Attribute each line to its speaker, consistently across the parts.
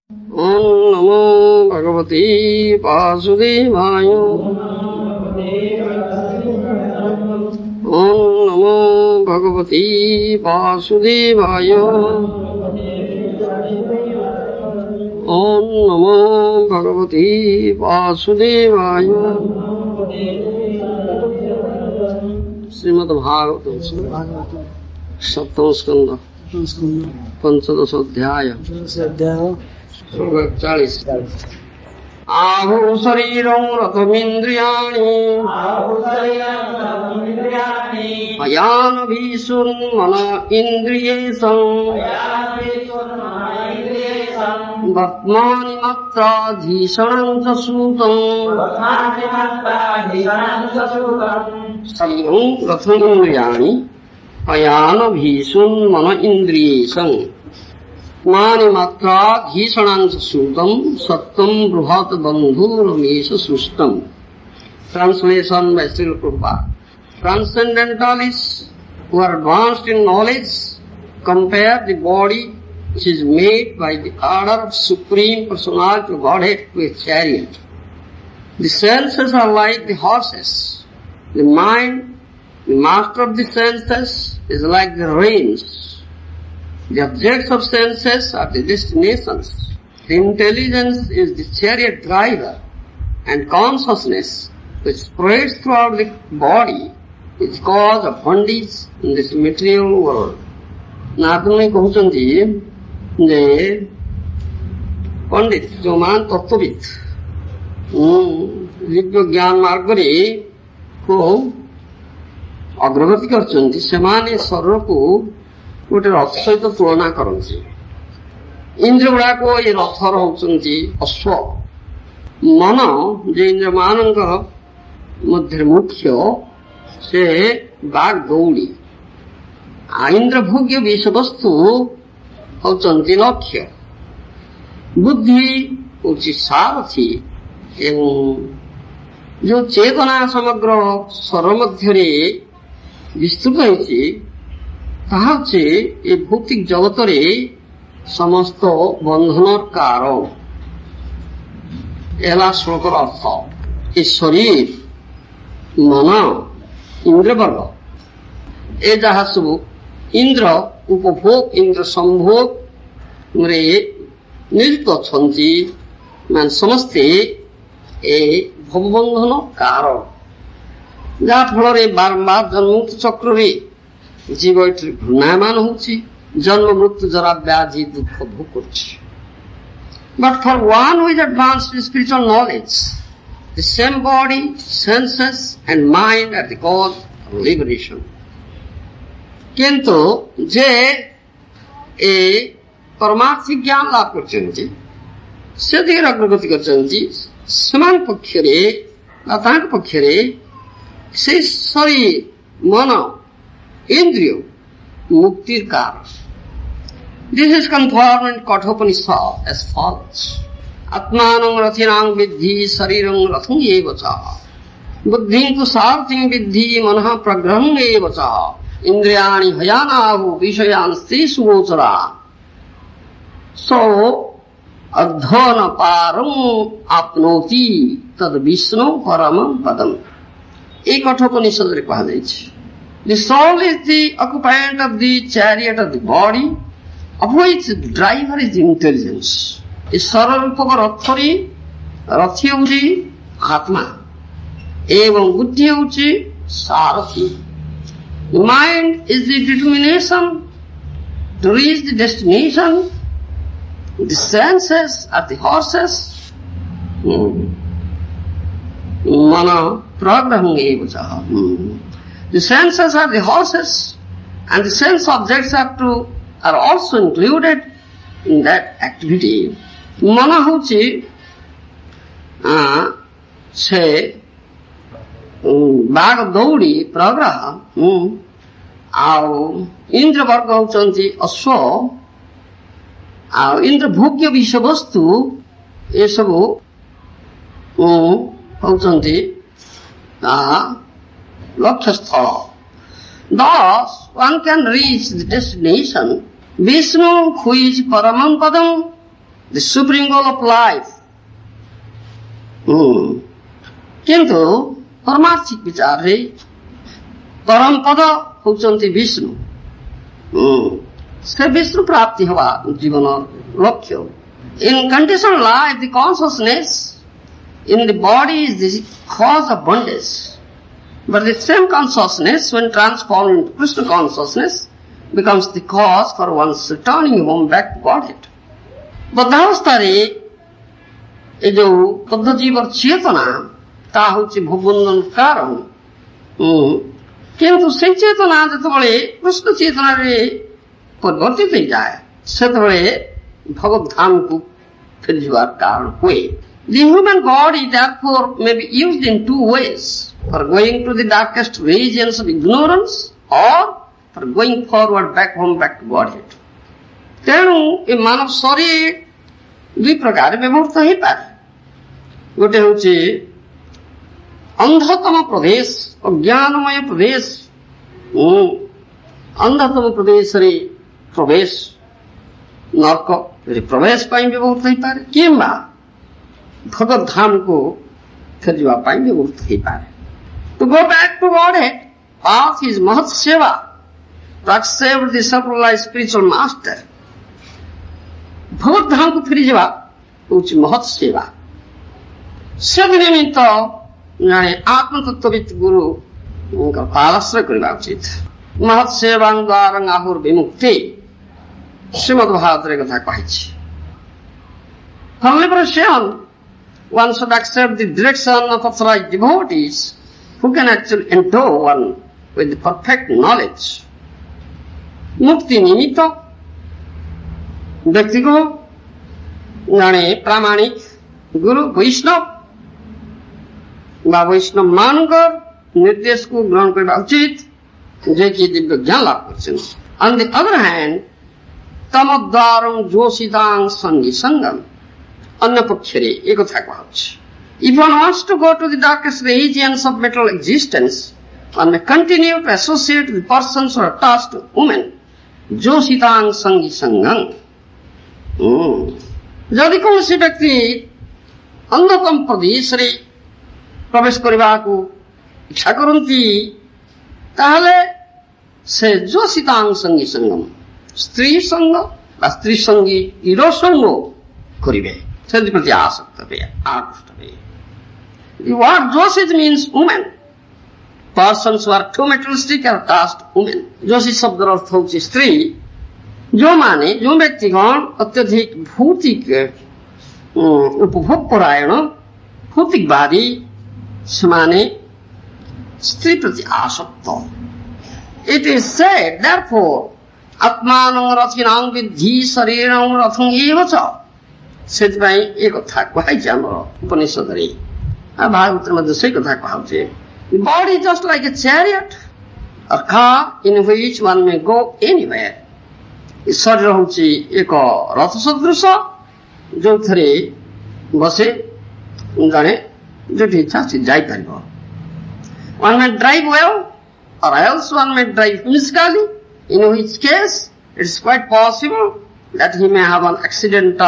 Speaker 1: Om Namo Bhagavate Vasudevaya. Om Namo Bhagavate Vasudevaya. Om Namo Bhagavate Vasudevaya. Srimad Bhagavatam Saptam Skanda Panchadash Adhyaya Sloka 40. Ahu Shariram Ratamindriyani Ayana Bhisun Mana Indriyesam Bhatmani Matra Dhishanam Sasutam Shariram Ratamindriyani Ayana Bhisun Mana Indriyesam Mani matra dhishanansa sutam sattam bruhat bandhu ramesha sustam. Translation by Srila Prabhupada. Transcendentalists who are advanced in knowledge compare the body which is made by the order of Supreme Personality of Godhead to a chariot. The senses are like the horses. The mind, the master of the senses, is like the reins. The objects of senses are the destinations. The intelligence is the chariot driver, and consciousness, which spreads throughout the body, is cause of bondage in this material world. Napuni kahuchanti je pandit joman tattvavid divya gyan margare ko agragati karchanti semane sarvaku ଗୋଟେ ରଥ ସହିତ ତୁଳନା କରନ୍ତି। ଇନ୍ଦ୍ର ଗୁଡାକ ଏ ରଥର ହଉଛନ୍ତି ଅଶ୍ଵ। ମନ ଯେ ଇନ୍ଦ୍ର ମାନଙ୍କର ମଧ୍ୟରେ ମୁଖ୍ୟ ସେ ବାଗ୍ ଦୌଡ଼ି। ଇନ୍ଦ୍ର ଭୋଗ୍ୟ ବିଷୟବସ୍ତୁ ହଉଛନ୍ତି ଲକ୍ଷ୍ୟ। ବୁଦ୍ଧି ହଉଛି ସାରଥୀ ଏବଂ ଯୋଉ ଚେତନା ସମଗ୍ର ସ୍ୱର ମଧ୍ୟରେ ବିସ୍ତୃତ ହେଇଛି ତାହା ହଉଛି ଏ ଭୌତିକ ଜଗତରେ ସମସ୍ତ ବନ୍ଧନର କାରଣ। ହେଲା ଶ୍ଲୋକର ଅର୍ଥ। ଏ ଶରୀର ମନ ଇନ୍ଦ୍ରବର୍ଗ ଏ ଯାହା ସବୁ ଇନ୍ଦ୍ର ଉପଭୋଗ ଇନ୍ଦ୍ର ସମ୍ଭୋଗରେ ନିୟୁକ୍ତ ଅଛନ୍ତି ମାନେ ସମସ୍ତେ ଏ ଭବବନ୍ଧନ କାରଣ, ଯାହା ଫଳରେ ବାରମ୍ବାର ଜନ୍ମମୁକ୍ତ ଚକ୍ରରେ জীব এটি ঘূর্ণায়মান হচ্ছে, জন্ম মৃত্যু জরা ব্যাধি দুঃখ ভোগ করছে। But for one who is advanced in spiritual knowledge, the same body, senses and mind are the cause of liberation. কিন্তু যে এই পরমার্থিক জ্ঞান লাভ করছেন সেদিকে অগ্রগতি করছেন সমান পক্ষরে বা তাঁর পক্ষরে সেই শরীর মন Indriya, muktir karan. This is confirmed in Kathopanishad as follows. Atmanam rathinam viddhi sarirang ratham evacha. Buddhim tu sarthim viddhi manaha pragraham evacha. Indriyani hayanahu vishayansti sugochara. So, adhana param apnoti tad Vishnu paramam padam. এই Kathopanishadre kuha jayछि. The soul is the occupant of the chariot of the body, of which the driver is intelligence. The sararupaka rathari, rathi hauchi atma, evam buddhi hauchi sarathi. The mind is the determination to reach the destination. The senses are the horses. Mana pragraham evacha. The senses are the horses, and the sense objects are also included in that activity. Mana hauchi se bag daudi pragraha ଆଉ ଇନ୍ଦ୍ର ବର୍ଗ ହଉଛନ୍ତି ଅଶ୍ଵ ଆଉ ଇନ୍ଦ୍ର ଭୋଗ୍ୟ ବିଷୟବସ୍ତୁ ଏସବୁ ହଉଛନ୍ତି ଲକ୍ଷ୍ୟସ୍ଥଳ। Thus, one can reach the destination. Vishnu, who is Paramam Padam, the supreme goal of life. किंतु परमार्थिक विचार रे परम पद होचंती विष्णु से विष्णु प्राप्ति हवा जीवन लक्ष्य. In conditional life, the consciousness in the body is the cause of bondage, but the same consciousness, when transformed into Krishna consciousness, becomes the cause for one's returning home back to Godhead. बद्धावस्था रे ए जो बद्ध जीवर चेतना ता होची भोगबंधन कारण किंतु से चेतना जेतबळे कृष्ण चेतना रे परिवर्तित हो जाए सेतबळे भगवत धाम को फेरजिवार कारण हुए. The human body therefore may be used in two ways: for going to the darkest regions of ignorance or for going forward back home, back to Godhead. तेणु ए मानव शरीर दुई प्रकार व्यवहृत हो पाए. गोटे होचे अंधतम प्रदेश अज्ञानमय प्रदेश अंधतम प्रदेश रे प्रवेश नरक रे प्रवेश पाई व्यवहृत हो पाए किंबा भगवत धाम को फेरजिवा पाई व्यवहृत हो पाए. To go back to Godhead, path is Mahat Seva, to accept the self-realized spiritual master. भगवत धाम को फेरजिवा होची महत् सेवा. से निमित्त जाने आत्म तत्वविद गुरु उनका पालश्रय करवा उचित. महत् सेवां द्वारं आहुर विमुक्ति श्रीमद् भागवत कथा कहिछि. For liberation, one should accept the direction of authorized devotees who can actually endow one with the perfect knowledge. मुक्ति निमित्त व्यक्ति को जाने प्रामाणिक गुरु वैष्णव वा वैष्णव मानकर निर्देश को ग्रहण करना उचित जे कि दिव्य ज्ञान लाभ करछन. On the other hand, तमद्वारं जोशितां संगी संगम अन्य पक्ष रे एक कथा कहछि. If one wants to go to the darkest regions of material existence, one may continue to associate with persons who are attached to women. जोशितां संगी संगम. जदि कौनसी व्यक्ति अंधतम प्रदेश रे प्रवेश करने को इच्छा करती ताहले से जोशितां संगी संगम स्त्री संग स्त्री संगी इरो संग करिवे से प्रति आसक्त हे आकृष्ट हे. What Joshit means women, persons who are too materialistic or attached to women. Joshi शब्द अर्थ होची स्त्री जो माने जो व्यक्तिगण अत्यधिक भौतिक उपभोग परायण भौतिकवादी समाने स्त्री प्रति आसक्त. It is said, therefore, आत्मानं रथिनां विद्धि शरीरं रथं एव च. सेतପାଇଁ ए कथा कहैछि हमर उपनिषद रे आ भागवत मध्ये से कथा कहौछि. The body is just like a chariot or car in which one may go anywhere. ई शरीर होछि एक रथ सदृश जो थरे बसे जाने जोठी इच्छा से जाई परिबो. One may drive well or else one may drive whimsically, in which case it is quite possible that he may have an accident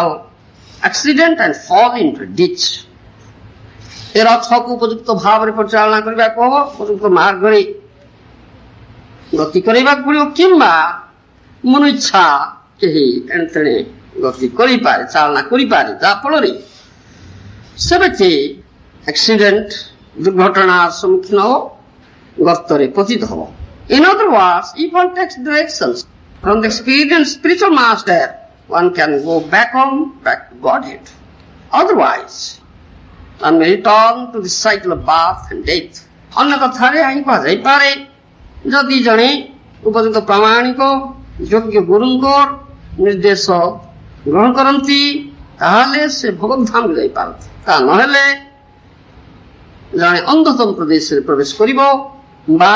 Speaker 1: and fall into a ditch. ए रथ को उपयुक्त भाव रे परिचालना करबा को उपयुक्त मार्ग रे गति करबा पड़ियो किंबा मन इच्छा केही एंतणे गति करि पारे चालना करि पारे जा फल रे से व्यक्ति एक्सीडेंट दुर्घटना सम्मुखीन हो गर्त रे पतित हो. In other words, if one takes directions from the experienced spiritual master, one can go back home, back to Godhead. Otherwise, one may return to the cycle of birth and death. अन्य कथारे आइ कह जाई पारे जदि जणे उपयुक्त प्रामाणिक योग्य गुरुंकर निर्देश ग्रहण करती ताहले से भगवत धाम जाई पारती. ता नहेले जणे अंधतम प्रदेश रे प्रवेश करिवो बा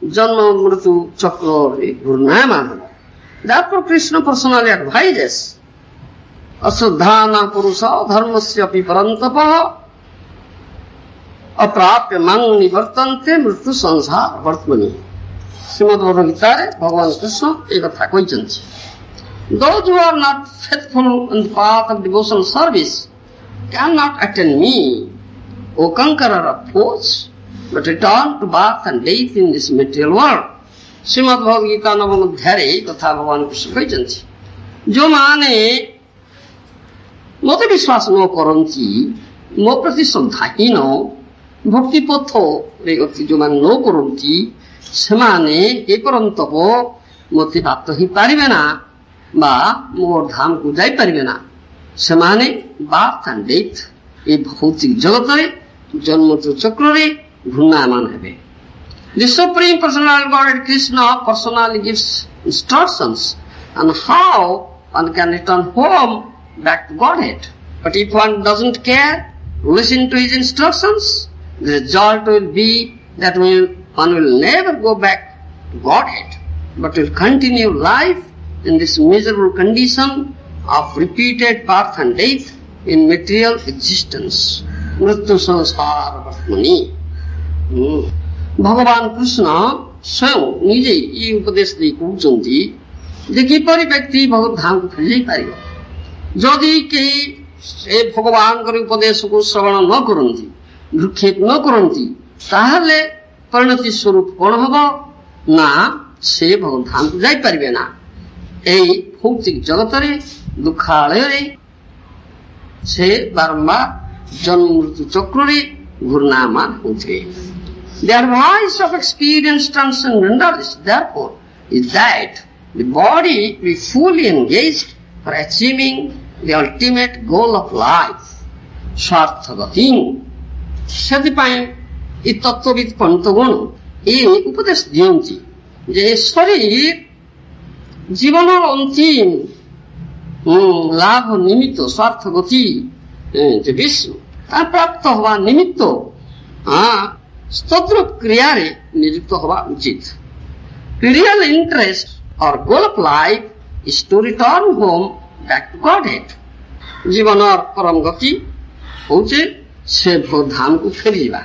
Speaker 1: जन्म मृत्यु चक्र रे घूर्णायमान. Therefore, Krishna personally advises अश्रद्धाना पुरुष धर्मस्य अपि परन्तपः अप्राप्य मां निवर्तन्ते मृत्यु संसार वर्तमनि. श्रीमद् भगवद्गीता रे भगवान कृष्ण एक कथा कहिसंति. Those who are not faithful in the path of devotional service cannot attain me, O conqueror of foes, but return to birth and death in this material world. Shrimad Bhagavad Gita नवम अध्याय कथा भगवान कृष्ण कहते जो माने मते विश्वास न करती मो प्रति श्रद्धाहीन भक्ति पथ जो मान न करती सेमाने एपरंतप मते प्राप्त ही पारिबे ना बा मोर धाम को जाई पारिबे ना सेमाने बार्थ एंड डेथ ए भौतिक जगत रे जन्म चक्र रे घूर्णायमान हेबे. The Supreme Personality Godhead Krishna personally gives instructions on how one can return home back to Godhead. But if one doesn't care, listen to his instructions, the result will be that one will never go back to Godhead, but will continue life in this miserable condition of repeated birth and death in material existence. Mrityu samsara vartmani. भगवान कृष्ण स्वयं निजे ये उपदेश दे कहउचंती जे किपरि व्यक्ति भगवत धाम को फेरि पारिबो जदि केही ए भगवान कर उपदेश को श्रवण न करंती भ्रुक्षेप न करंती ताहले परिणति स्वरूप कोन हबो ना से भगवत धाम को जाई पारिबे ना एई भौतिक जगत रे दुखालय रे से बारंबार जन्म मृत्यु चक्र रे घूर्णायमान होते. Their voice of experience transcendentalist, therefore, is that the body be fully engaged for achieving the ultimate goal of life, Swarthagati. ସେଥିପାଇଁ ଏ ତତ୍ତ୍ୱବିତ୍ ପଣ୍ଡିତଗଣ ଏ ଉପଦେଶ ଦିଅନ୍ତି ଯେ ଶରୀର ଜୀବନର ଅନ୍ତିମ ଲାଭ ନିମିତ୍ତ ସ୍ୱାର୍ଥଗତି ଯେ ବିଷ୍ଣୁ ତା ପ୍ରାପ୍ତ ହେବା ନିମିତ୍ତ स्तोत्र क्रिया रे नियुक्त होगा उचित. Real interest or goal of life is to return home back to Godhead. जीवन और परम गति होचे से धाम को फेरिबा.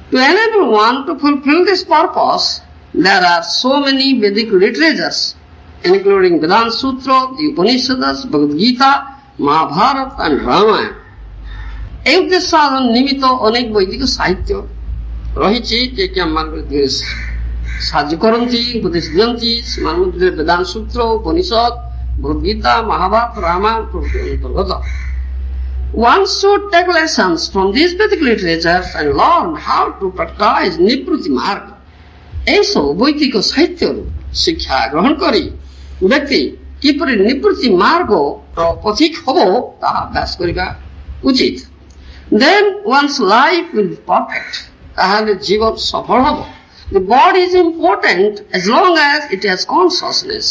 Speaker 1: To enable one to fulfill this purpose, there are so many Vedic literatures, including Vedanta Sutra, the Upanishads, Bhagavad Gita, Mahabharata and Ramayana. এই উদ্দেশ্য সাধন নিমিত্ত অনেক বৈদিক সাহিত্য রয়েছে যে কি আমার সাহায্য করନ୍ତି উপদেশ দিଅନ୍ତି ସେମାନଙ୍କ ମଧ୍ୟରେ ବେଦାନ୍ତ ସୂତ୍ର ଉପନିଷଦ ଭଗବତ ଗୀତା ମହାଭାରତ ରାମାୟଣ ଅନ୍ତର୍ଗତ. One should take lessons from these Vedic literatures and learn how to practice nibruti marg. ଏସବୁ ବୈଦିକ ସାହିତ୍ୟରୁ ଶିକ୍ଷା ଗ୍ରହଣ କରି ବ୍ୟକ୍ତି କିପରି ନିବୃତ୍ତି ମାର୍ଗର ପଥିକ ହେବ ତାହା ଅଭ୍ୟାସ କରିବା ଉଚିତ. Then one's life will be perfect. ତାହେଲେ ଜୀବନ ସଫଳ ହେବ. The body is important as long as it has consciousness.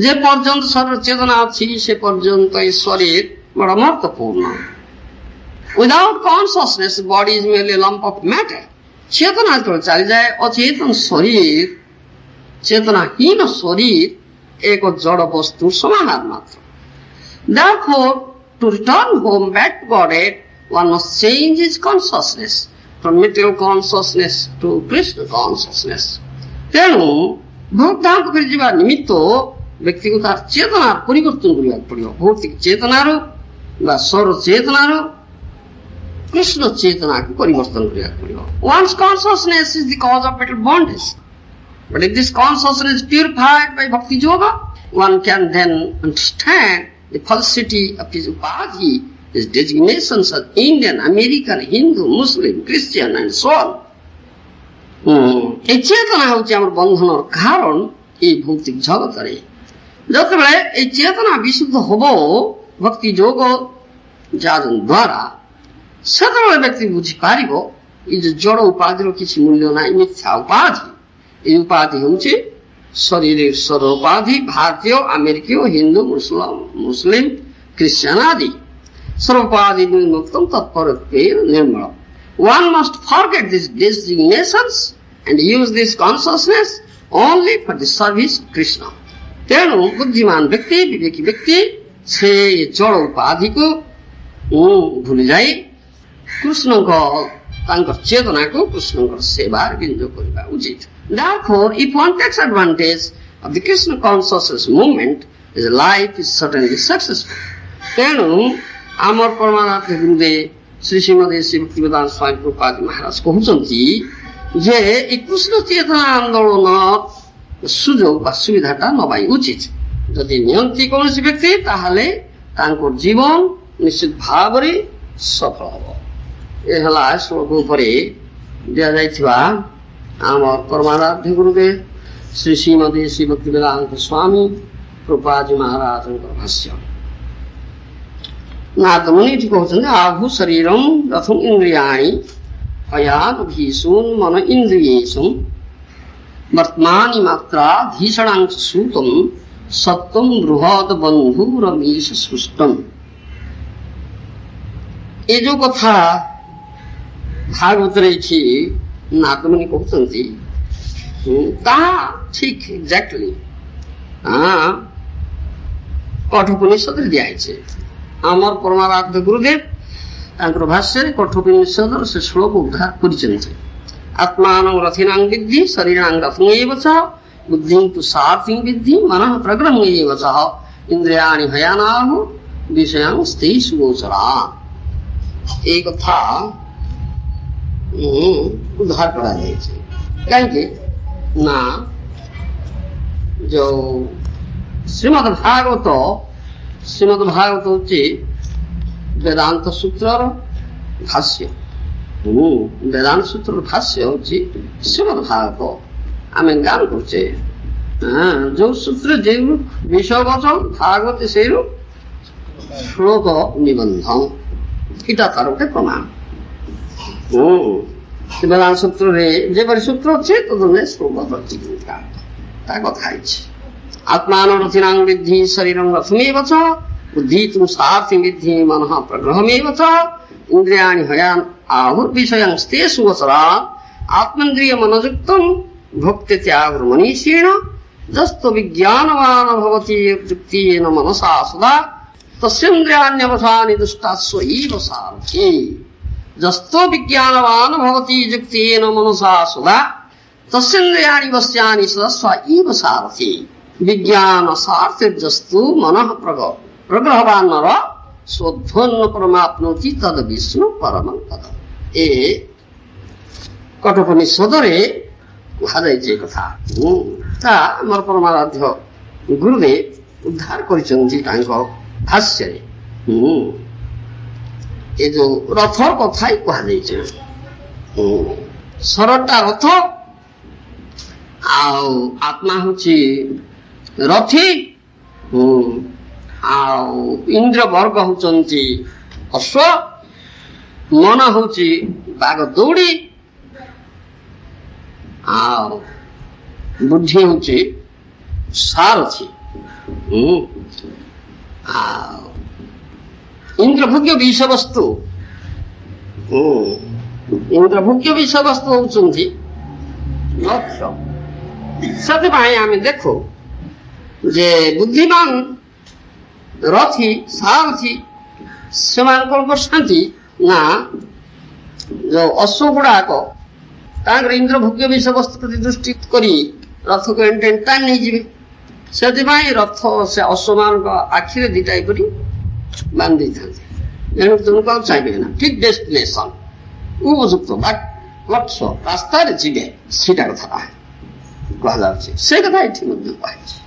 Speaker 1: ଯେ ପର୍ଯ୍ୟନ୍ତ ଶରୀର ଚେତନା ଅଛି ସେ ପର୍ଯ୍ୟନ୍ତ ଏ ଶରୀର ବଡ଼ ମହତ୍ୱପୂର୍ଣ୍ଣ. Without consciousness, the body is merely a lump of matter. ଚେତନା ଯେତେବେଳେ ଚାଲିଯାଏ ଅଚେତନ ଶରୀର ଚେତନାହୀନ ଶରୀର ଏକ ଜଡ଼ ବସ୍ତୁ ସମାହାର ମାତ୍ର. Therefore, to return home back to Godhead, one must change his consciousness from material consciousness to Krishna consciousness. ତେଣୁ ଭଗବାନଙ୍କୁ ଫେରି ଯିବା ନିମିତ୍ତ ବ୍ୟକ୍ତିକୁ ତାର ଚେତନାର ପରିବର୍ତ୍ତନ କରିବାକୁ ପଡିବ. ଭୌତିକ ଚେତନାରୁ ବା ସୌର ଚେତନାରୁ କୃଷ୍ଣ ଚେତନାକୁ ପରିବର୍ତ୍ତନ କରିବାକୁ ପଡିବ. One's consciousness is the cause of mental bondage. But if this consciousness is purified by bhakti yoga, one can then understand the falsity of his upadhi, his designations as Indian, American, Hindu, Muslim, Christian and so on. এই চেতনা হচ্ছে আমার বন্ধনের কারণ এই ভৌতিক জগতের. যেতবে এই চেতনা বিশুদ্ধ হব ভক্তি যোগ যাজন দ্বারা সেতবে ব্যক্তি বুঝি পারিব এই যে জড় উপাধির কিছু মূল্য নাই, মিথ্যা উপাধি. এই উপাধি হচ্ছে শরীরের সর্ব উপাধি, ভারতীয়, আমেরিকীয়, হিন্দু, মুসলিম, খ্রিস্টান আদি সর্বোপাধি বিমুক্তম তৎপরত্বের নির্মল. One must forget these designations and use this consciousness only for the service of Krishna. ତେଣୁ ବୁଦ୍ଧିମାନ ବ୍ୟକ୍ତି, ବିବେକୀ ବ୍ୟକ୍ତି ସେ ଜଳ ଉପାଧିକୁ ଭୁଲି ଯାଇ କୃଷ୍ଣଙ୍କ ତାଙ୍କର ଚେତନାକୁ କୃଷ୍ଣଙ୍କର ସେବାରେ ବିନିଯୋଗ କରିବା ଉଚିତ. Therefore, if one takes advantage of the Krishna consciousness movement, his life is certainly successful. ତେଣୁ ଆମର ପରମାରାଧ୍ୟ ଗୁରୁଦେବ ଶ୍ରୀ ଶ୍ରୀମଦେ ଶ୍ରୀ ଭକ୍ତିବେଦାନ୍ତ ସ୍ୱାମୀ ପ୍ରଭୁପାଦ ମହାରାଜ କହୁଛନ୍ତି ଯେ ଏ କୃଷ୍ଣ ଚେତନା ଆନ୍ଦୋଳନ ସୁଯୋଗ ବା ସୁବିଧାଟା ନବାଇ ଉଚିତ। ଯଦି ନିଅନ୍ତି କୌଣସି ବ୍ୟକ୍ତି ତାହେଲେ ତାଙ୍କର ଜୀବନ ନିଶ୍ଚିତ ଭାବରେ ସଫଳ ହେବ। ଏ ହେଲା ଶ୍ଲୋକ ଉପରେ ଦିଆଯାଇଥିବା ଆମର ପରମାରାଧ୍ୟ ଗୁରୁଦେବ ଶ୍ରୀ ଶ୍ରୀମଦେ ଶ୍ରୀ ଭକ୍ତିବେଦାନ୍ତ ସ୍ୱାମୀ ପ୍ରଭୁପାଦ ମହାରାଜଙ୍କର ଭାଷ୍ୟ। ନାରଦମୁନି ଏଠି କହୁଛନ୍ତି ଆହୁ ଶରୀରଂ ରଥଂ ଇନ୍ଦ୍ରିୟାଣି ଅୟାନ ଭୀଷୁନ୍ ମନ ଇନ୍ଦ୍ରିୟେଷୁ ବର୍ତ୍ତମାନି ମାତ୍ରା ଧୀଷଣାଂଶ ସୂତଂ ସତ୍ତ୍ୱଂ ବୃହଦ ବନ୍ଧୁ ରମେଶ ସୃଷ୍ଟମ୍। ଏ ଯୋଉ କଥା ଭାଗବତରେ ଏଠି ନାରଦମୁନି କହୁଛନ୍ତି ତାହା ଠିକ ଏକ୍ଜାକ୍ଟଲି କଠୋପନିଷଦରେ ଦିଆହେଇଛି। ଆମର ପରମାରାଧ୍ୟ ଗୁରୁଦେବ ତାଙ୍କର ଭାଷ୍ୟରେ କଠୋପନିଷଦର ସେ ଶ୍ଲୋକ ଉଦ୍ଧାର କରିଛନ୍ତି। ଆତ୍ମାନଂ ରଥିନାଂ ବିଦ୍ଧି ଶରୀରାଂ ରଥଂ ଏବ ଚ ବୁଦ୍ଧିଂ ତୁ ସାର୍ଥିଂ ବିଦ୍ଧି ମନଃ ପ୍ରଗ୍ରହଂ ଏବ ଚ ଇନ୍ଦ୍ରିୟାଣି ହୟାନାହୁ ବିଷୟାଂ ସ୍ତେ ସୁଗୋଚରା। এই কথা উদ্ধার করা হয়েছে। কাହିଁକି ନା ଯୋଉ ଶ୍ରୀମଦ୍ ଭାଗବତ ହଉଛି ବେଦାନ୍ତ ସୂତ୍ରର ଭାଷ୍ୟ। ବେଦାନ୍ତ ସୂତ୍ରର ଭାଷ୍ୟ ହଉଛି ଶ୍ରୀମଦ୍ ଭାଗବତ। ଆମେ ଜ୍ଞାନ କରୁଛେ ଯୋଉ ସୂତ୍ର ଯେଉଁ ବିଷୟ ବଚନ ଭାଗବତ ସେଇରୁ ଶ୍ଲୋକ ନିବନ୍ଧ ଏଇଟା ତାର ଗୋଟେ ପ୍ରମାଣ। ବେଦାନ୍ତ ସୂତ୍ରରେ ଯେପରି ସୂତ୍ର ଅଛି ତଦନେ ଶ୍ଲୋକ ପ୍ରତିଜ୍ଞା ତା କଥା ହେଇଛି। आत्मान रथिनां विद्धि शरीरं रथमेव च बुद्धि तुम सार्थिं विद्धि मनः प्रग्रहमेव च इंद्रियाणि हयान आहुर्विषयं स्ते सुवचरा आत्मेन्द्रिय मनोयुक्तं भोक्ते त्यागमनीषेण जस्तो विज्ञानवान भवति युक्तेन मनसा सदा तस्येन्द्रियाण्यवसानि दुष्टास्वैव सारथि। जस्तो विज्ञानवान भवति युक्तेन मनसा सदा तस्येन्द्रियाणि वश्यानि सदा स्वैव सारथि। विज्ञान सार्थजस्तु मन प्रग्रहवान नर स्वध्वन्न परमाप्नोति तद विष्णु परम पद। ए कठोपनिषदरे कुहाଯାଇଛି କଥା। ତା ଆମର ପରମାରାଧ୍ୟ ଗୁରୁଦେବ ଉଦ୍ଧାର କରିଛନ୍ତି ତାଙ୍କ ଭାଷ୍ୟରେ। ଏ ଯୋଉ ରଥ କଥା କୁହାଯାଇଛି। ଶରଟା ରଥ ଆଉ ଆତ୍ମା ହଉଛି ରଥି ଆଉ ଇନ୍ଦ୍ର ବର୍ଗ ହଉଛନ୍ତି ଅଶ୍ଵ, ମନ ହଉଛି ବାଘ ଦୌଡ଼ି, ଆଉ ବୁଦ୍ଧି ହଉଛି ସାରଥି। ଆଉ ଇନ୍ଦ୍ରଭୋଗ୍ୟ ବିଷୟବସ୍ତୁ ହଉଛନ୍ତି ଲକ୍ଷ୍ୟ। ସେଥିପାଇଁ ଆମେ ଦେଖୁ ଯେ ବୁଦ୍ଧିମାନ ରଥି ସାରଥି ସେମାନଙ୍କର କରୁଛନ୍ତି ନା ଯୋଉ ଅଶ୍ଵ ଗୁଡାକ ତାଙ୍କର ଇନ୍ଦ୍ର ଭୋଗ୍ୟ ବିଷୟବସ୍ତୁ ପ୍ରତି ଦୃଷ୍ଟି କରି ରଥକୁ ଟାଣି ନେଇଯିବେ। ସେଥିପାଇଁ ରଥ ସେ ଅଶ୍ଵମାନଙ୍କ ଆଖିରେ ଦିଟା କରି ବାନ୍ଧି ଦେଇଥାନ୍ତି। ତେଣୁ ତୁମକୁ ଆଉ ଚାହିଁବେ ନା ଠିକ ଡେଷ୍ଟିନେସନ ଉପଯୁକ୍ତ ଲକ୍ଷ୍ୟ ରାସ୍ତାରେ ଯିବେ ସେଇଟା କଥାଟା କୁହାଯାଉଛି। ସେ କଥା ଏଠି ମଧ୍ୟ କୁହାଯାଇଛି।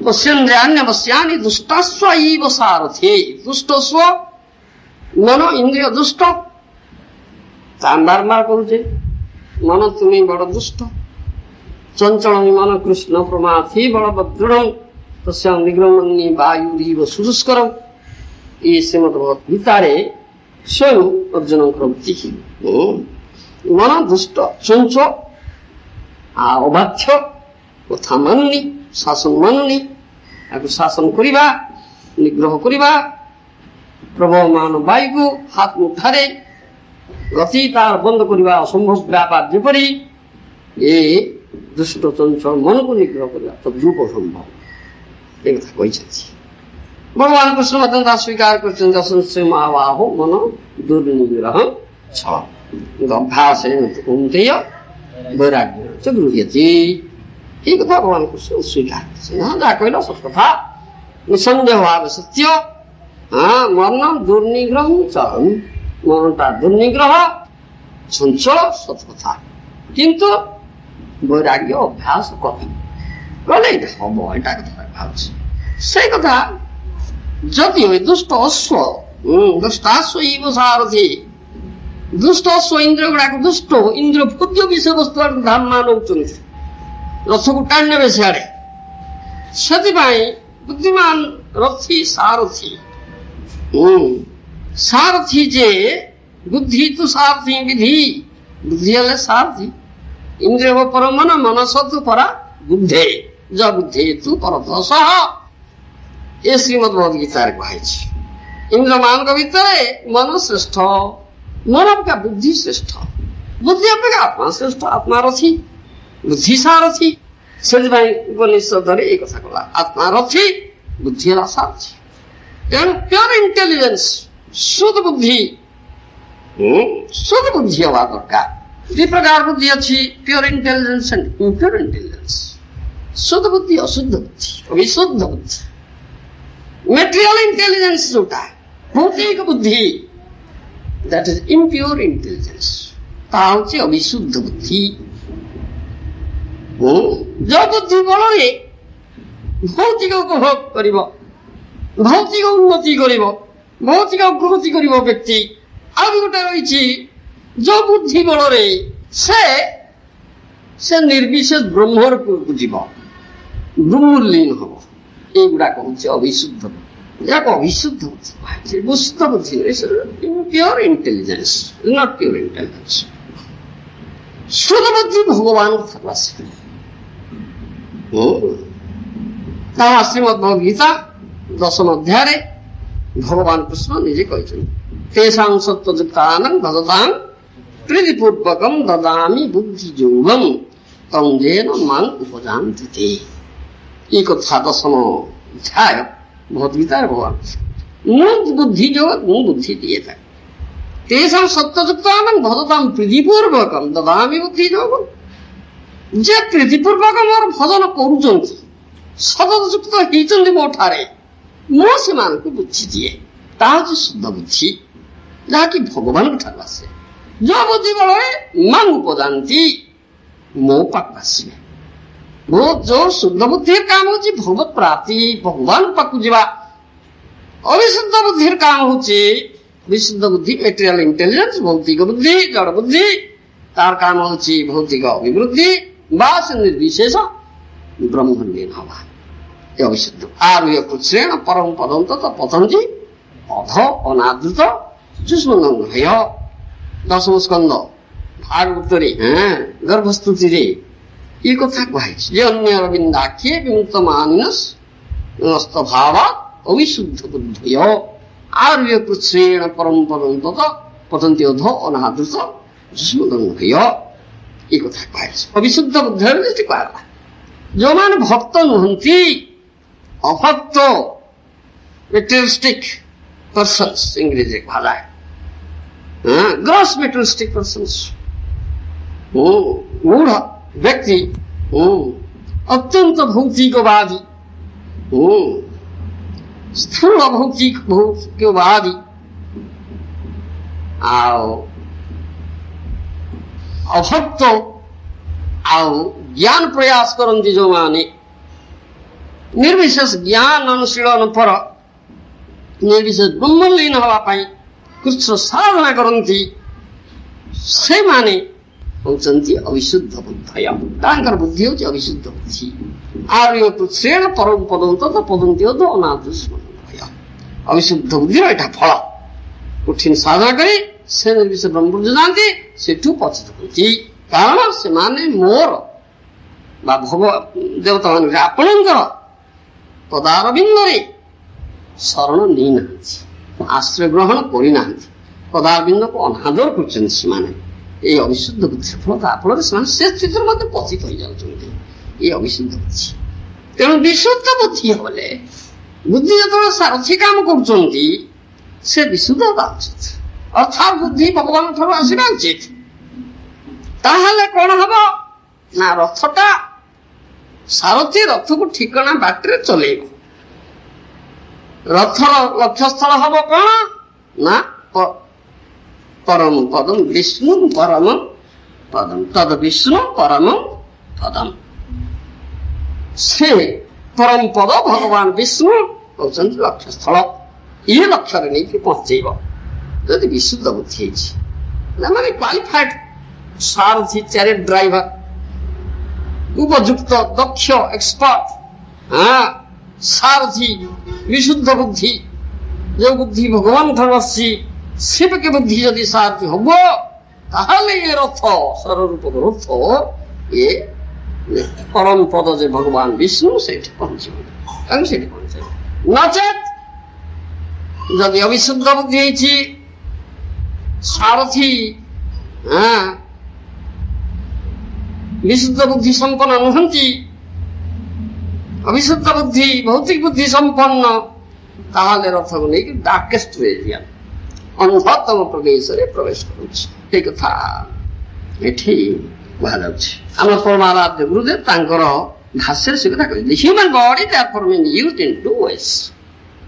Speaker 1: ପଶ୍ୟେନ୍ଦ୍ରିୟାଣ୍ୟବଶ୍ୟାନି ଦୁଷ୍ଟାସ୍ୱୈବ ସାରଥି। ଦୁଷ୍ଟ ସ୍ୱ ମନ ଇନ୍ଦ୍ରିୟ ଦୁଷ୍ଟ। ବାରମ୍ବାର କରୁଛେ ମନ ତୁମି ବଡ ଦୁଷ୍ଟ। ଚଞ୍ଚଳ ମନ କୃଷ୍ଣ ପ୍ରମାଥି ବଳଭଦ୍ର ତସ୍ୟା ନିଗ୍ରମନ୍ନି ବାୟୁରିବ ସୁଦୁଷ୍କର। ଏ ଶ୍ରୀମଦ୍ ଗୀତାରେ ସ୍ୱୟଂ ଅର୍ଜୁନଙ୍କର ଉକ୍ତି। ମନ ଦୁଷ୍ଟ ଚଞ୍ଚଳ ଆଉ ଅବାଧ୍ୟ, କଥା ମାନୁନି, ଶାସନ ମାନୁନି। ତାକୁ ଶାସନ କରିବା, ନିଗ୍ରହ କରିବା, ପ୍ରବହମାନ ବାୟୁକୁ ହାତ ମୁଠାରେ ଗତି ତାର ବନ୍ଦ କରିବା ଅସମ୍ଭବ ବ୍ୟାପାର ଯେପରି ଏ ଦୁଷ୍ଟ ଚଞ୍ଚଳ ମନକୁ ନିଗ୍ରହ କରିବା ତଦ୍ରୂପ ସମ୍ଭବ। ଏ କଥା କହିଛନ୍ତି ଭଗବାନ କୃଷ୍ଣ ମଧ୍ୟ ତାହା ସ୍ୱୀକାର କରିଛନ୍ତି। ଅସଂଶୟ ମହାବାହ ମନ ଦୁର୍ନିଗ୍ରହ ଛଳ ଅଭ୍ୟାସ କୌନ୍ତେୟ ବୈରାଗ୍ୟ च गृह्यते। এই কথা ভগবান কৃষ্ণ স্বীকার করছেন। হ্যাঁ, যা কইল সত কথা, নিঃসন্দেহ ভাবে সত্য। হ্যাঁ, মরণ দুর্নিগ্রহ চরণ, মরণটা দুর্নিগ্রহ চঞ্চল সত কথা, কিন্তু বৈরাগ্য অভ্যাস কবে বলে এটা হব, এটা কথা ভাবছে। সেই কথা যদি ওই দুষ্ট অশ্ব, দুষ্টাশ্ব ইব সারথি, ଦୁଷ୍ଟ ଅଶ୍ଵ ଇନ୍ଦ୍ର ଗୁଡାକ ଦୁଷ୍ଟ, ଇନ୍ଦ୍ର ପୂଜ୍ୟ ବିଷୟବସ୍ତୁ ଆଡକୁ ଧାନ ନଉଛନ୍ତି, ରଥକୁ ଟାଣି ନେବେ ସିଆଡେ। ସେଥିପାଇଁ ବୁଦ୍ଧିମାନ ରଥି ସାରଥି, ସାରଥି ଯେ ବୁଦ୍ଧି ତୁ ସାରଥି ବିଧି, ବୁଦ୍ଧି ହେଲେ ସାରଥି। ଇନ୍ଦ୍ରିୟ ପରମନ ମନସ ତୁ ପରା ବୁଦ୍ଧେ, ଯ ବୁଦ୍ଧେ ତୁ ପରତ ସହ, ଏ ଶ୍ରୀମଦ୍ ଭଗବତ ଗୀତାରେ କୁହାଯାଇଛି। ଇନ୍ଦ୍ର ମାନଙ୍କ ଭିତରେ ମନ ଶ୍ରେଷ୍ଠ, मन अपेक्षा बुद्धि श्रेष्ठ, बुद्धि अपेक्षा आत्मा श्रेष्ठ, आत्मा रथी बुद्धि सारथी। से उपनिषद ये कथा कला, आत्मा रथी बुद्धि है सारथी। तेणु प्योर इंटेलिजेंस, शुद्ध बुद्धि, शुद्ध बुद्धि हवा दरकार। दु प्रकार बुद्धि अच्छी, pure intelligence and impure intelligence. शुद्ध बुद्धि, अशुद्ध बुद्धि, अविशुद्ध बुद्धि। मेटेरियल इंटेलिजेंस जोटा भौतिक बुद्धि, that is impure intelligence, ता होची अविशुद्ध बुद्धि। जो बुद्धि बଳରେ भौतिक उपभोग करिब, भौतिक उन्नति करिब, भौतिक अग्रगति करिब व्यक्ति। आ गोटे रही जो बुद्धि बଳରେ से निर्विशेष ब्रह्मर को जीव, ब्रह्मलीन हम, एगुड़ाक हूँ अविशुद्ध, याक अविशुद्ध बुद्धि, बुद्ध बुद्धि pure intelligence, not pure intelligence. शुद्ध बुद्धि भगवान श्रीमद भगवद गीता 10 अध्याय भगवान कृष्ण निजे कहते तेषां सत्वयुक्तानां भजतां प्रीतिपूर्वकं ददामि बुद्धि योगं तं येन मां उपजान्ति ते। ये कथा 10 अध्याय भगवद्गीता भगवान बुद्धि जो बुद्धि दिए था। तेषां सत्वयुक्तानां भजतां प्रीतिपूर्वकं ददामि बुद्धि योगं, जे प्रीतिपूर्वक मोर भजन करुचंती, सदयुक्त होइचंती मो ठारे, मो सेमानकु बुद्धि दिए, ता होची शुद्ध बुद्धि, जाकी भगवान ठार आसे। जो बुद्धि बळे मां उपजान्ति, मो पाक आसीबे। वो जो शुद्ध बुद्धि काम होची भगवत प्राप्ति, भगवान पाकु जीवा। अविशुद्ध बुद्धि काम होची विशुद्ध बुद्धि, मेटेरियल इंटेलिजेंस, भौतिक बुद्धि, जड़ बुद्धि, तार काम होची भौतिक अभिवृद्धि, बास निर्विशेष ब्रह्मलीन हवा, ये अविशुद्ध। आरुह्य कृच्छ्रेण परम पदं तत् पतन्ति अध अनादृत जुष्मदंगय। 10 स्कंद भागवतरे गर्भस्तुतिरे ये कथा कहुछि जे अन्य अरविंदाख्ये विमुक्त मानिनस नस्त भावात् अविशुद्ध बुद्धय आरुह्य कृच्छ्रेण परम पदं तत् पतन्ति अध अनादृत जुष्मदंगय। ये कथा कहुछि अविशुद्ध बुद्धि दृष्टि कहला। जो माने भक्त नुहंती, अभक्त मेटेरियलिस्टिक पर्सन्स इंग्रेजी भाषा है, ग्रॉस मेटेरियलिस्टिक पर्सन्स, मूढ़ व्यक्ति, अत्यंत भौतिकवादी, स्थूल भौतिकवादी, अभक्त ज्ञान प्रयास करती जो माने निर्विशेष ज्ञान अनुशीलन पर निर्विशेष ब्रह्मलीन हवा पाई कृष्ण साधना करती, से माने होचंती अविशुद्ध बुद्धय। तांकर बुद्धि होची अविशुद्ध बुद्धि। आर्य कृच्छ्रेण परम पदं तत् पतन्ति अध अनादृष्मदंगय। अविशुद्ध बुद्धि एटा फल। कठिन साधना करी से निर्विशेष ब्रह्म जाती, सेठू पतित होती। कारण से माने मोर बा भगव देवता मान आपणकर पदारविंदरे शरण नहीं ना, आश्रय ग्रहण करना, पदारविंद को अनादर कर ये अविशुद्ध बुद्धि फल। ताफल से स्थित पतित हो जाती, ये अविशुद्ध बुद्धि। तेणु विशुद्ध बुद्धि हेले बुद्धि जो सारथी काम करुँच से विशुद्धता उचित, अर्थात बुद्धि भगवान ठार आसवा उचित। ताहले कौन हम ना रथटा ସାରଥୀ ରଥକୁ ଠିକଣା ବାଟରେ ଚଲେଇବ। ରଥର ଲକ୍ଷ୍ୟସ୍ଥଳ ହବ କଣ ନା ପରମ ପଦମ ବିଷ୍ଣୁ ପରମ ପଦମ ତଦ ବିଷ୍ଣୁ ପରମ ପଦମ। ସେ ପରମ ପଦ ଭଗବାନ ବିଷ୍ଣୁ କହୁଛନ୍ତି ଲକ୍ଷ୍ୟସ୍ଥଳ। ଇଏ ଲକ୍ଷ୍ୟରେ ନେଇକି ପହଞ୍ଚେଇବ ଯଦି ବିଶୁଦ୍ଧ ବୁଦ୍ଧି ହେଇଛି, ମାନେ କ୍ୱାଲିଫାଏଡ ସାରଥୀ ଚ୍ୟାରିୟଟ ଡ୍ରାଇଭର, ଉପଯୁକ୍ତ ଦକ୍ଷ ଏକ୍ସପର୍ଟ ସାରଥୀ ବିଶୁଦ୍ଧ ବୁଦ୍ଧି, ଯୋଉ ବୁଦ୍ଧି ଭଗବାନ ଠାରୁ ଆସିଛି ସେପକେ ବୁଦ୍ଧି ଯଦି ସାରଥୀ ହବ, ତାହେଲେ ଏ ରଥ ସର୍ଵରୂପ ରଥ ଏ ପରମ ପଦ ଯେ ଭଗବାନ ବିଷ୍ଣୁ ସେଇଠି ପହଞ୍ଚିବ, ତାଙ୍କୁ ସେଇଠି ପହଞ୍ଚାଇବ। ନଚେତ ଯଦି ଅବିଶୁଦ୍ଧ ବୁଦ୍ଧି ହେଇଛି, ସାରଥୀ ବିଶୁଦ୍ଧ ବୁଦ୍ଧି ସମ୍ପନ୍ନ ନୁହନ୍ତି, ଅବିଶୁଦ୍ଧ ବୁଦ୍ଧି ଭୌତିକ ବୁଦ୍ଧି ସମ୍ପନ୍ନ, ତାହେଲେ ରଥକୁ ନେଇକି ଡାର୍କେଷ୍ଟ ଏରିଆ ଅନ୍ଧତମ ପ୍ରଦେଶରେ ପ୍ରବେଶ କରୁଛି। ସେଇ କଥା ଏଠି କୁହାଯାଉଛି। ଆମର ପରମାରାଧ୍ୟ ଗୁରୁଦେବ ତାଙ୍କର ଭାଷ୍ୟରେ ସେ କଥା କହିଛନ୍ତି, human body therefore being used in two ways,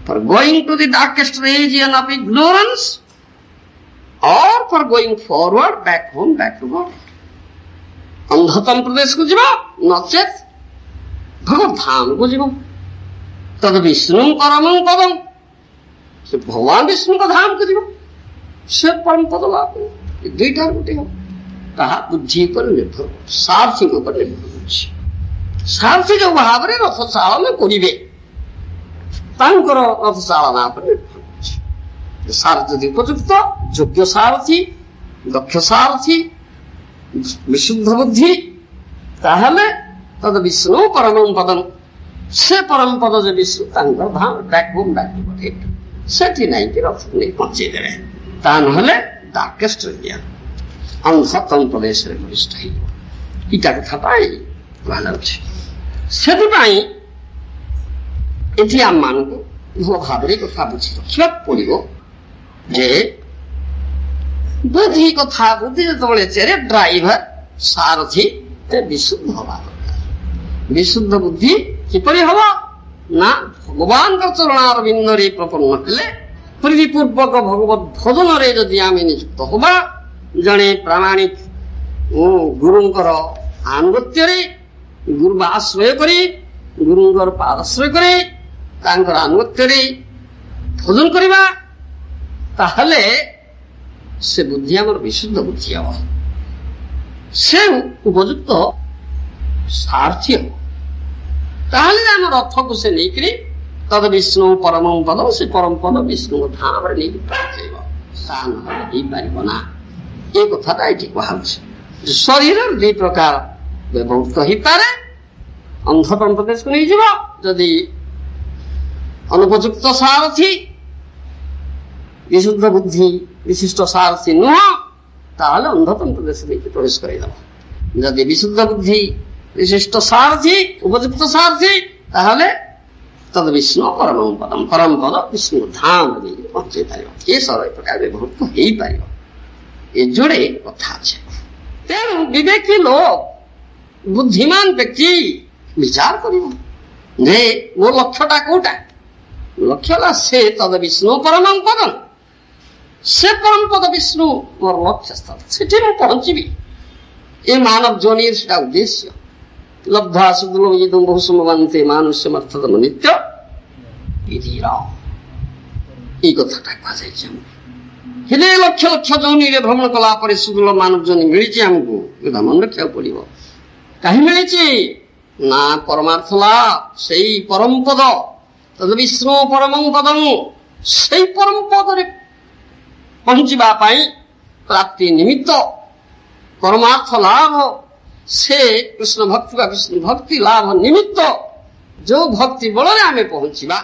Speaker 1: for going to the darkest region of ignorance or for going forward back home, back to God। ଅନ୍ଧତମ ପ୍ରଦେଶକୁ ଯିବ, ନଚେତ ଭଗବତ ଧାମକୁ ଯିବ। ତଦ ବିଷ୍ଣୁ ପରମ ପଦମ, ସେ ଭଗବାନ ବିଷ୍ଣୁଙ୍କ ଧାମକୁ ଯିବ, ସେ ପରମ ପଦ ଲାଭ କରିବ। ଏ ଦୁଇଟାର ଗୋଟେ ହବ, ତାହା ବୁଦ୍ଧି ଉପରେ ନିର୍ଭର କରୁଛି, ସାରଥୀଙ୍କ ଉପରେ ନିର୍ଭର କରୁଛି। ସାରଥୀ ଯୋଉ ଭାବରେ ରଥ ଚାଳନ କରିବେ, ତାଙ୍କର ରଥ ଚାଳନା ଉପରେ ନିର୍ଭର କରୁଛି। ସାରଥୀ ଯଦି ଉପଯୁକ୍ତ ଯୋଗ୍ୟ ସାରଥୀ, ଦକ୍ଷ ସାରଥୀ, ବିଶୁଦ୍ଧ ବୁଦ୍ଧି, ତାହେଲେ ତଦ ବିଷ୍ଣୁ ପରମ ପଦମ, ସେ ପରମ ପଦ ଯେ ବିଷ୍ଣୁ ତାଙ୍କର ଧାମ ବ୍ୟାକ୍ ହୋମ୍ ବ୍ୟାକ୍ ଟୁ ଗଡ୍, ସେଠି ନାଇକି ରଥକୁ ନେଇ ପହଞ୍ଚେଇ ଦେବେ। ତା ନହେଲେ ଡାର୍କେଷ୍ଟ ଏରିଆ ଅନ୍ଧତମ ପ୍ରଦେଶରେ ବରିଷ୍ଠ ହେଇଯିବ। ଇଟା କଥା ପାଇଁ କୁହାଯାଉଛି। ସେଥିପାଇଁ ଏଠି ଆମମାନଙ୍କୁ ଭଲ ଭାବରେ କଥା ବୁଝି ରଖିବାକୁ ପଡିବ ଯେ ବୁଦ୍ଧି କଥା, ବୁଦ୍ଧି ଯେତେବେଳେ ଚେରେ ଡ୍ରାଇଭର ସାରଥୀ ବିଶୁଦ୍ଧ ହବା ଦରକାର। ବିଶୁଦ୍ଧ ବୁଦ୍ଧି କିପରି ହବ ନା ଭଗବାନଙ୍କ ଚରଣାର ବିନ୍ଦରେ ପ୍ରପନ୍ନ ହେଲେ, ପ୍ରୀତିପୂର୍ବକ ଭଗବତ ଭଜନରେ ଯଦି ଆମେ ନିଯୁକ୍ତ ହବା, ଜଣେ ପ୍ରାମାଣିକ ଗୁରୁଙ୍କର ଆନୁଗତ୍ୟରେ, ଗୁରୁ ଆଶ୍ରୟ କରି, ଗୁରୁଙ୍କର ପାଦାଶ୍ରୟ କରି, ତାଙ୍କର ଆନୁଗତ୍ୟରେ ଭଜନ କରିବା, ତାହେଲେ ସେ ବୁଦ୍ଧି ଆମର ବିଶୁଦ୍ଧ ବୁଦ୍ଧି ହବ, ସେ ଉପଯୁକ୍ତ ସାରଥୀ ହବ। ତାହେଲେ ଆମ ରଥକୁ ସେ ନେଇକରି ତଦ ବିଷ୍ଣୁ ପରମ ପଦ, ସେ ପରମ ପଦ ବିଷ୍ଣୁଙ୍କ ଧାମରେ ନେଇକି ପହଞ୍ଚେଇବ। ତା ନହେଲେ ହେଇପାରିବ ନା। ଏ କଥାଟା ଏଠି କୁହାଉଛି। ଶରୀର ଦୁଇ ପ୍ରକାର ବ୍ୟବହୃତ ହେଇପାରେ। ଅନ୍ଧତମ ପ୍ରଦେଶକୁ ନେଇଯିବ ଯଦି ଅନୁପଯୁକ୍ତ ସାରଥୀ, ବିଶୁଦ୍ଧ ବୁଦ୍ଧି ବିଶିଷ୍ଟ ସାରଥୀ ନୁହଁ, ତାହେଲେ ଅନ୍ଧତମ ପ୍ରଦେଶ ନେଇକି ପ୍ରବେଶ କରାଇଦେବ। ଯଦି ବିଶୁଦ୍ଧ ବୁଦ୍ଧି ବିଶିଷ୍ଟ ସାରଥୀ, ଉପଯୁକ୍ତ ସାରଥୀ, ତାହେଲେ ତଦ ବିଷ୍ଣୁ ପରମ ପଦମ, ପରମ ପଦ ବିଷ୍ଣୁ ଧାମ ନେଇକି ପହଞ୍ଚେଇ ପାରିବ। ଏ ସର୍ବ ପ୍ରକାର ବ୍ୟବହୃତ ହେଇପାରିବ। ଏ ଯୋଡ଼େ କଥା ଅଛି। ତେଣୁ ବିବେକୀ ଲୋକ, ବୁଦ୍ଧିମାନ ବ୍ୟକ୍ତି ବିଚାର କରିବ ଯେ ମୋ ଲକ୍ଷ୍ୟଟା କୋଉଟା। ଲକ୍ଷ୍ୟ ହେଲା ସେ ତଦ ବିଷ୍ଣୁ ପରମ ପଦମ, ସେ ପରମ ପଦ ବିଷ୍ଣୁ ମୋର ଲକ୍ଷ୍ୟ ସ୍ଥଳ, ସେଠି ମୁଁ ପହଞ୍ଚିବି। ଏ ମାନବ ଜୋନିର ସେଟା ଉଦ୍ଦେଶ୍ୟ। ଲବ୍ଧା ସୁଦୁର୍ଲଭ ବହୁ ସମବାନ୍ତେ ମାନୁଷ୍ୟମର୍ଥତମ ନିତ୍ୟ ବିଧିର, ଏଇ କଥାଟା କୁହାଯାଇଛି ଆମକୁ। ହେଲେ ଲକ୍ଷ ଲକ୍ଷ ଜୌନିରେ ଭ୍ରମଣ କଲା ପରେ ସୁଦୁର୍ଲଭ ମାନବ ଜନି ମିଳିଛି ଆମକୁ, ଏଟା ମନେ ରଖିବାକୁ ପଡିବ। କାହିଁ ମିଳିଛି ନା ପରମାର୍ଥ ଲାଭ, ସେଇ ପରମ ପଦ ତଦ ବିଷ୍ଣୁ ପରମ ପଦମ, ସେଇ ପରମ ପଦରେ ପହଞ୍ଚିବା ପାଇଁ ପ୍ରାପ୍ତି ନିମିତ୍ତ ପରମାର୍ଥ ଲାଭ, ସେ କୃଷ୍ଣ ଭକ୍ତି ବା ବିଷ୍ଣୁ ଭକ୍ତି ଲାଭ ନିମିତ୍ତ ଯୋଉ ଭକ୍ତି ବଳରେ ଆମେ ପହଞ୍ଚିବା,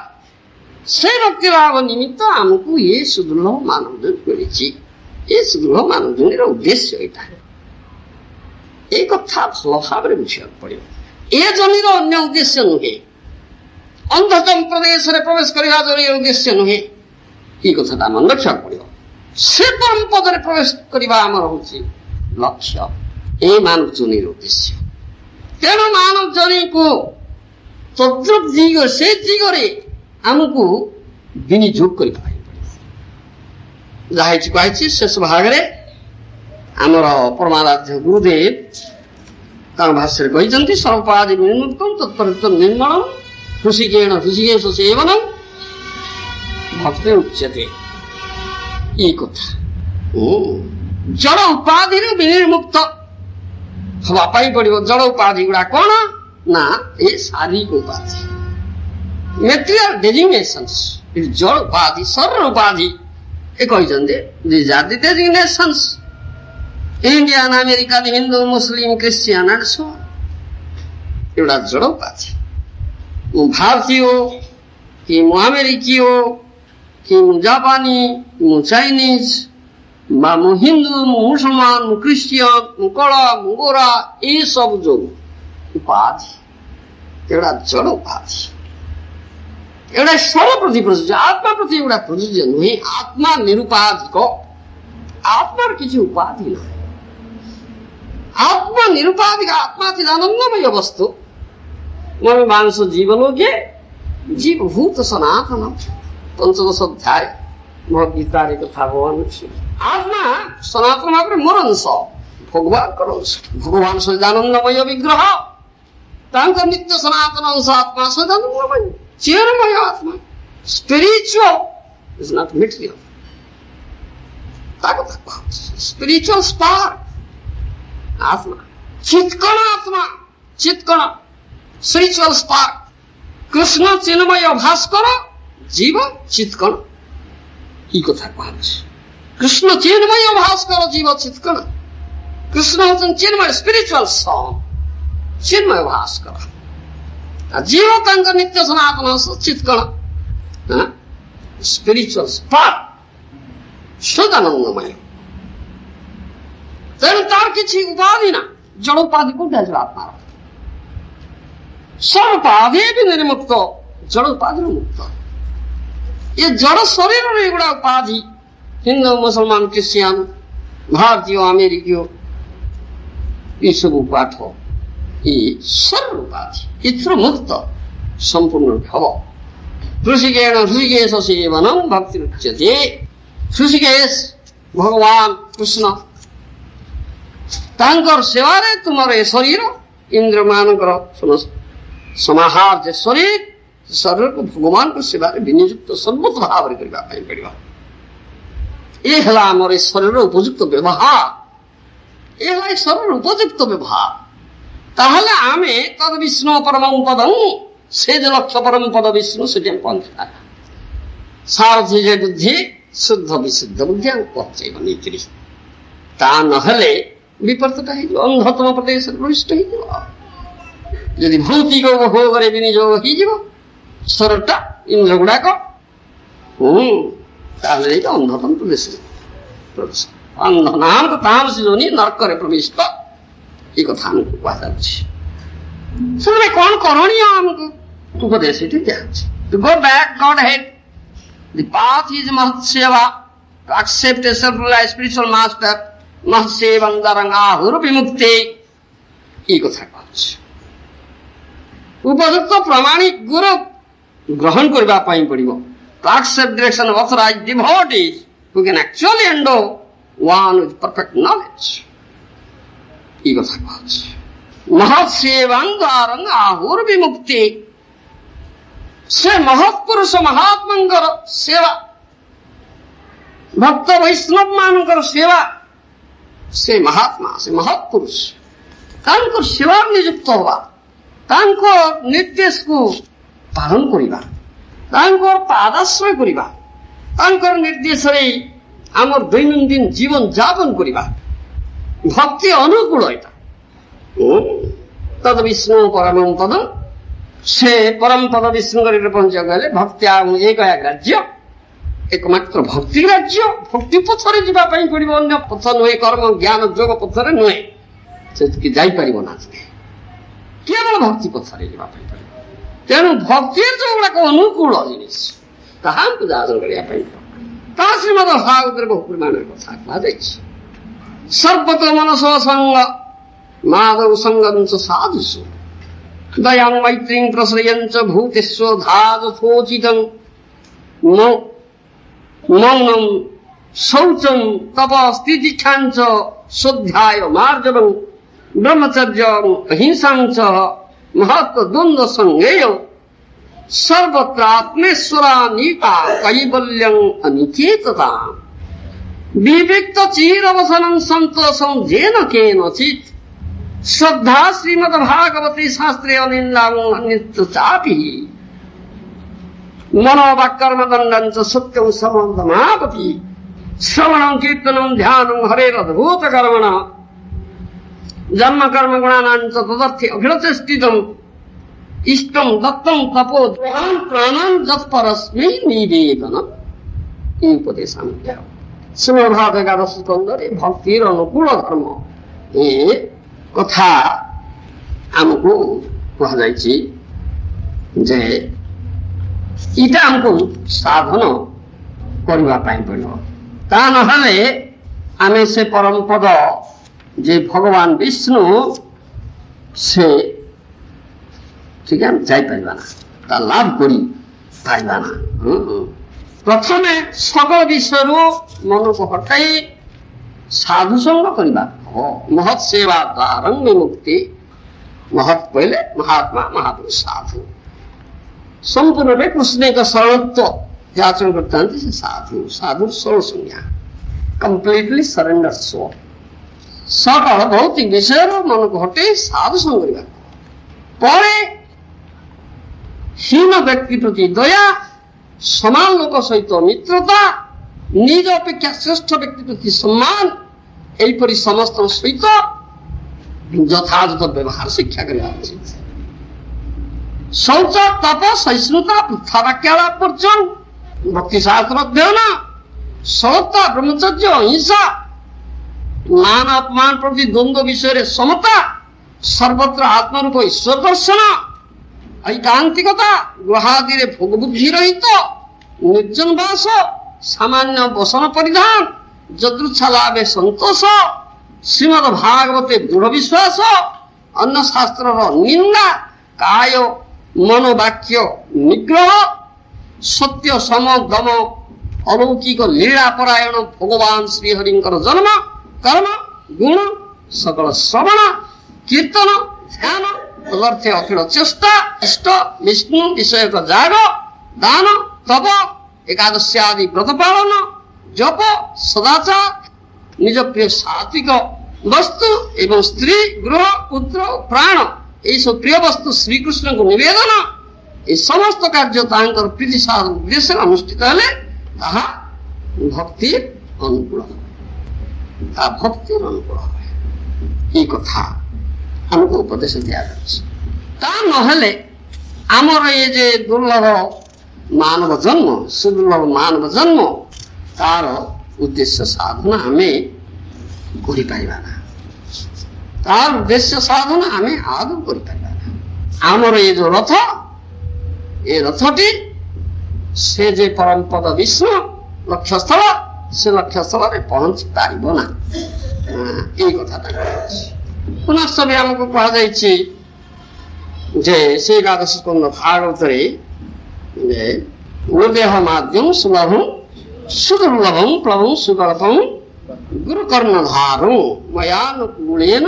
Speaker 1: ସେ ଭକ୍ତି ଲାଭ ନିମିତ୍ତ ଆମକୁ ଏ ସୁଦୁର୍ଲଭ ମାନବ ଜନି ମିଳିଛି। ଏ ସୁଦୁର୍ଲଭ ମାନବ ଜନିର ଉଦ୍ଦେଶ୍ୟ ଏଇଟା। ଏଇ କଥା ଭଲ ଭାବରେ ବୁଝିବାକୁ ପଡିବ। ଏ ଜନିର ଅନ୍ୟ ଉଦ୍ଦେଶ୍ୟ ନୁହେଁ, ଅନ୍ଧତମ ପ୍ରଦେଶରେ ପ୍ରବେଶ କରିବା ଜନିର ଉଦ୍ଦେଶ୍ୟ ନୁହେଁ। ଏଇ କଥାଟା ମନେ ରଖିବାକୁ ପଡିବ। ସେ ପରମ ପଦରେ ପ୍ରବେଶ କରିବା ଆମର ହଉଛି ଲକ୍ଷ୍ୟ, ଏ ମାନବ ଜନିର ଉଦ୍ଦେଶ୍ୟ। ତେଣୁ ମାନବ ଜନିକୁ ତଦ୍ରୁପ ଦିଗ ସେ ଦିଗରେ ଆମକୁ ବିନିଯୋଗ କରିବା ପାଇଁ ପଡ଼ିବ। ଯାହା ହେଇଛି କୁହାଯାଇଛି ଶେଷ ଭାଗରେ ଆମର ପରମାରାଧ୍ୟ ଗୁରୁଦେବ ତାଙ୍କ ଭାଷ୍ୟରେ କହିଛନ୍ତି ସର୍ବାଦି ବିନିମୁକ୍ତଂ ତତ୍ପରିତ ନିର୍ମଳଂ ହୃଷିକେଣ ହୃଷିକେଶ ସେବନଂ ଭକ୍ତି ଉଚ୍ୟତେ। ଏଇ କଥା ଜଳ ଉପାଧିରୁ ବିନିର୍ମୁକ୍ତ ହବା ପାଇଁ ପଡିବ। ଜଳ ଉପାଧି ଗୁଡା କଣ ନା ଏ ଶାରୀରିକ ଉପାଧି ମେଟେରିଆଲ ଡେଜିଗ୍ନେସନ୍ସ। ଜଳ ଉପାଧି ଶରୀର ଉପାଧି ଏ କହିଛନ୍ତି these are the designations. Indian, American, Hindu, Muslim, Christian and so on. ଏଗୁଡା ଜଳ ଉପାଧି। ମୁଁ ଭାରତୀୟ କି ମୁଁ ଆମେରିକୀୟ କି ମୁଁ ଜାପାନୀ ମୁଁ ଚାଇନିଜ ବା ମୁଁ ହିନ୍ଦୁ ମୁଁ ମୁସଲମାନ ମୁଁ ଖ୍ରୀଷ୍ଟିଆନ ମୁଁ କଳା ମୁଁ ଗୋରା ଏସବୁ ଯୋଉ ଉପାଧି ଏଗୁଡା ଜଳ ଉପାଧି। ଏଗୁଡା ସର ପ୍ରତି ପ୍ରଯୁଜ୍ୟ, ଆତ୍ମା ପ୍ରତି ଏଗୁଡା ପ୍ରଯୁଜ୍ୟ ନୁହେଁ। ଆତ୍ମା ନିରୁପାଧିକ, ଆତ୍ମାର କିଛି ଉପାଧି ନାହିଁ। आत्मा निरुपाधिक आत्मा चिदानंदमय वस्तु मन मानस जीवनोगे जीवभूत सनातन पंचदश अध्याय भगवद्गीता कथा भगवान आत्मा सनातन भाव मोर अंश भगवान भगवान सचिदानंदमय विग्रह नित्य सनातन अंश आत्मा सचिदानंदमय चिरमय आत्मा spiritual is not material spiritual spark आत्मा चित्कण आत्मा चित्कण स्पिरिचुअल स्पार्क कृष्ण चिन्मय भास्कर जीव चित्कण ई कथा कहुछि। कृष्ण चिन्मय भास्कर जीव चित्कण कृष्ण होचन चिन्मय स्पिरिचुअल सन चिन्मय भास्कर जीव तांक नित्य सनातन चित्कण स्पिरिचुअल स्पार्क सदानंदमय। तेणु तार किसी उपाधि ना जड़ उपाधि को आत्मा सर्वोपाधि भी निर्मुक्त जड़ उपाधि मुक्त। ये जड़ शरीर एगुड़ा उपाधि हिंदू मुसलमान क्रिश्चियन भारतीय अमेरिकीय ये सब पाठ ये सर्व उपाधि इत्र मुक्त संपूर्ण भव। ऋषिकेण ऋषिकेश सेवनम भक्ति उच्यते। ऋषिकेश भगवान कृष्ण तांकर सेवारे तुमर ए शरीर इंद्र मानकर समाहार जे शरीर शरीर को भगवान को सेवारे विनियुक्त सर्वोत्त भाव करबा पई पड़िबा। ए हला हमर ए शरीर उपयुक्त व्यवहार ए हला शरीर उपयुक्त व्यवहार ताहले आमे तद विष्णु परम पदं से जे लक्ष्य परम पद विष्णु से पंचता सारथि जे बुद्धि शुद्ध विशुद्ध बुद्धि पहुंचे नीति ता नहले विपर्तटा अंधतम प्रदेश प्रविष्ट यदि भौतिक भोग विनियोग हो शरीरटा इंद्र गुड़ाक अंधतम प्रदेश प्रवेश अंध नाम तो तामसी जोनि नरक प्रविष्ट ये कथा हमको कहुच्छे। कौन करणीय हमको उपदेश to go back godhead the path is महत् सेवा to accept a self spiritual master विमुक्ति कथा उपयुक्त प्रमाणिक गुरु ग्रहण करने पड़ो to accept direction of authorised devotees who can actually endow one with perfect knowledge ई कथा महत्सेवांगारं आहुर विमुक्ति से महत्पुरुष महात्मंकर सेवा भक्त वैष्णव मानकर सेवा से महात्मा से महत्पुरुष सेवा नियुक्त हवा निर्देश को पालन करिबा पादाश्रय करिबा निर्देश आमर दैनंदिन जीवन जापन करिबा भक्ति अनुकूल तद विष्णु परम पद से परम पद विष्णु पहुंचा गले भक्ति एक राज्य एकमात्र भक्ति राज्य भक्ति पथरे जावाई पड़ो अन्य पथ नुहे कर्म ज्ञान जोग पथरे नुहे से जापर ना केवल भक्ति पथरे जावाई पड़ो। तेणु भक्ति जो गुड़ाक अनुकूल जिनिस ताहांको जाजन करने श्रीमद भागवत बहु परिमाण कथा कहुई सर्वतो मनसो संग माधव संगम साधुसु दयां मैत्रीं प्रश्रयञ्च भूतेष्वधादथोचितं मौनं शौचं तपस्तितिक्षाञ्च स्वाध्याय मार्जवं ब्रह्मचर्यं अहिंसां च महत्त्वद्वन्द्वसंज्ञेय सर्वत्रात्मेश्वरानीता कैवल्यं अनिकेतता विविक्तचिरवसनं सन्तोषं येन केनचित् श्रद्धा श्रीमद्भागवते शास्त्रे अनिन्दां चापि मनोवाक्कर्मदण्डं च सत्यं समदमापति श्रवणं कीर्तनं ध्यानं हरेरद्भुतकर्मणः जन्म कर्म गुणानां च तदर्थे अभिरचेष्टितम् इष्टं दत्तं तपो द्वहान् प्राणान् जत्परस्मै निवेदनम् এই উপদেশাম শ্রীমদ্ভাগবত একাদশ স্কন্ধরে ভক্তির অনুকূল ধর্ম ଏ କଥା ଆମକୁ କୁହାଯାଇଛି ଯେ ଏଇଟା ଆମକୁ ସାଧନ କରିବା ପାଇଁ ପଡ଼ିବ। ତା ନହେଲେ ଆମେ ସେ ପରମ ପଦ ଯେ ଭଗବାନ ବିଷ୍ଣୁ ସେ ঠিক ଆମେ ଯାଇପାରିବା ନା, ତା ଲାଭ କରି ପାରିବା ନା। ପ୍ରଥମେ ସକଳ ବିଷୟରୁ ମନକୁ ହଟାଇ ସାଧୁ ସଙ୍ଗ କରିବା। महत् सेवा द्वारं विमुक्ति। महत् पहले महात्मा महापुरुष साधु संपूर्ण रूपे कृष्ण का शरणत्व याचना करते हैं। साधु साधु सर्व संज्ञा कंप्लीटली सरेंडर सोल सकल भौतिक विषय मन को हटे साधु संग परे हीन व्यक्ति प्रति दया समान लोक सहित मित्रता निज अपेक्षा श्रेष्ठ व्यक्ति प्रति सम्मान एपरी समस्त सहित यथायथ व्यवहार शिक्षा करवा उचित। शौच तप सहिष्णुता पृथा वाक्यालाप वर्जन भक्ति शास्त्र अध्ययन सरलता ब्रह्मचर्य अहिंसा मान अपमान प्रति द्वंद्व विषय समता सर्वत्र आत्मरूप ईश्वर दर्शन ऐकांतिकता गृहादि भोग बुद्धि रहित निर्जन वास सामान्य वसन परिधान जदृच्छा लाभे संतोष श्रीमद् भागवते दृढ़ विश्वास अन्न शास्त्र निंदा काय मनोवाक्य निग्रह सत्य सम दम अलौकिक लीला परायण भगवान श्रीहरिंकर जन्म कर्म गुण सकल श्रवण कीर्तन ध्यान तदर्थे अखिल चेष्टा इष्ट विष्णु विषय जाग दान तप एकादश्यादि व्रत पालन जप सदाचार निज प्रिय सात्विक वस्तु एवं स्त्री गृह पुत्र प्राण ये सब प्रिय वस्तु श्रीकृष्ण को निवेदन ये समस्त कार्य प्रीति साधन उद्देश्य अनुष्ठित हेले भक्ति अनुकूल भक्ति अनुकूल ये कथा हमको उपदेश दिया आमर ये जे दुर्लभ मानव जन्म सुदुर्लभ मानव जन्म तार उद्देश्य साधना हमें तार उद्देश्य साधना हमें आदौ आमर ये जो रथ ये रथटी से जे परम पद विष्णु लक्ष्यस्थल से लक्ष्यस्थल में पहुंची पारिब ना ये कथा पुनः भी हमको कहा जे से एकादश स्कंद भागवत उदेह माध्यम सुलभम सुदुर्लभम प्रभु सुकल्पम गुरु कर्णधारं मयानुकूलेन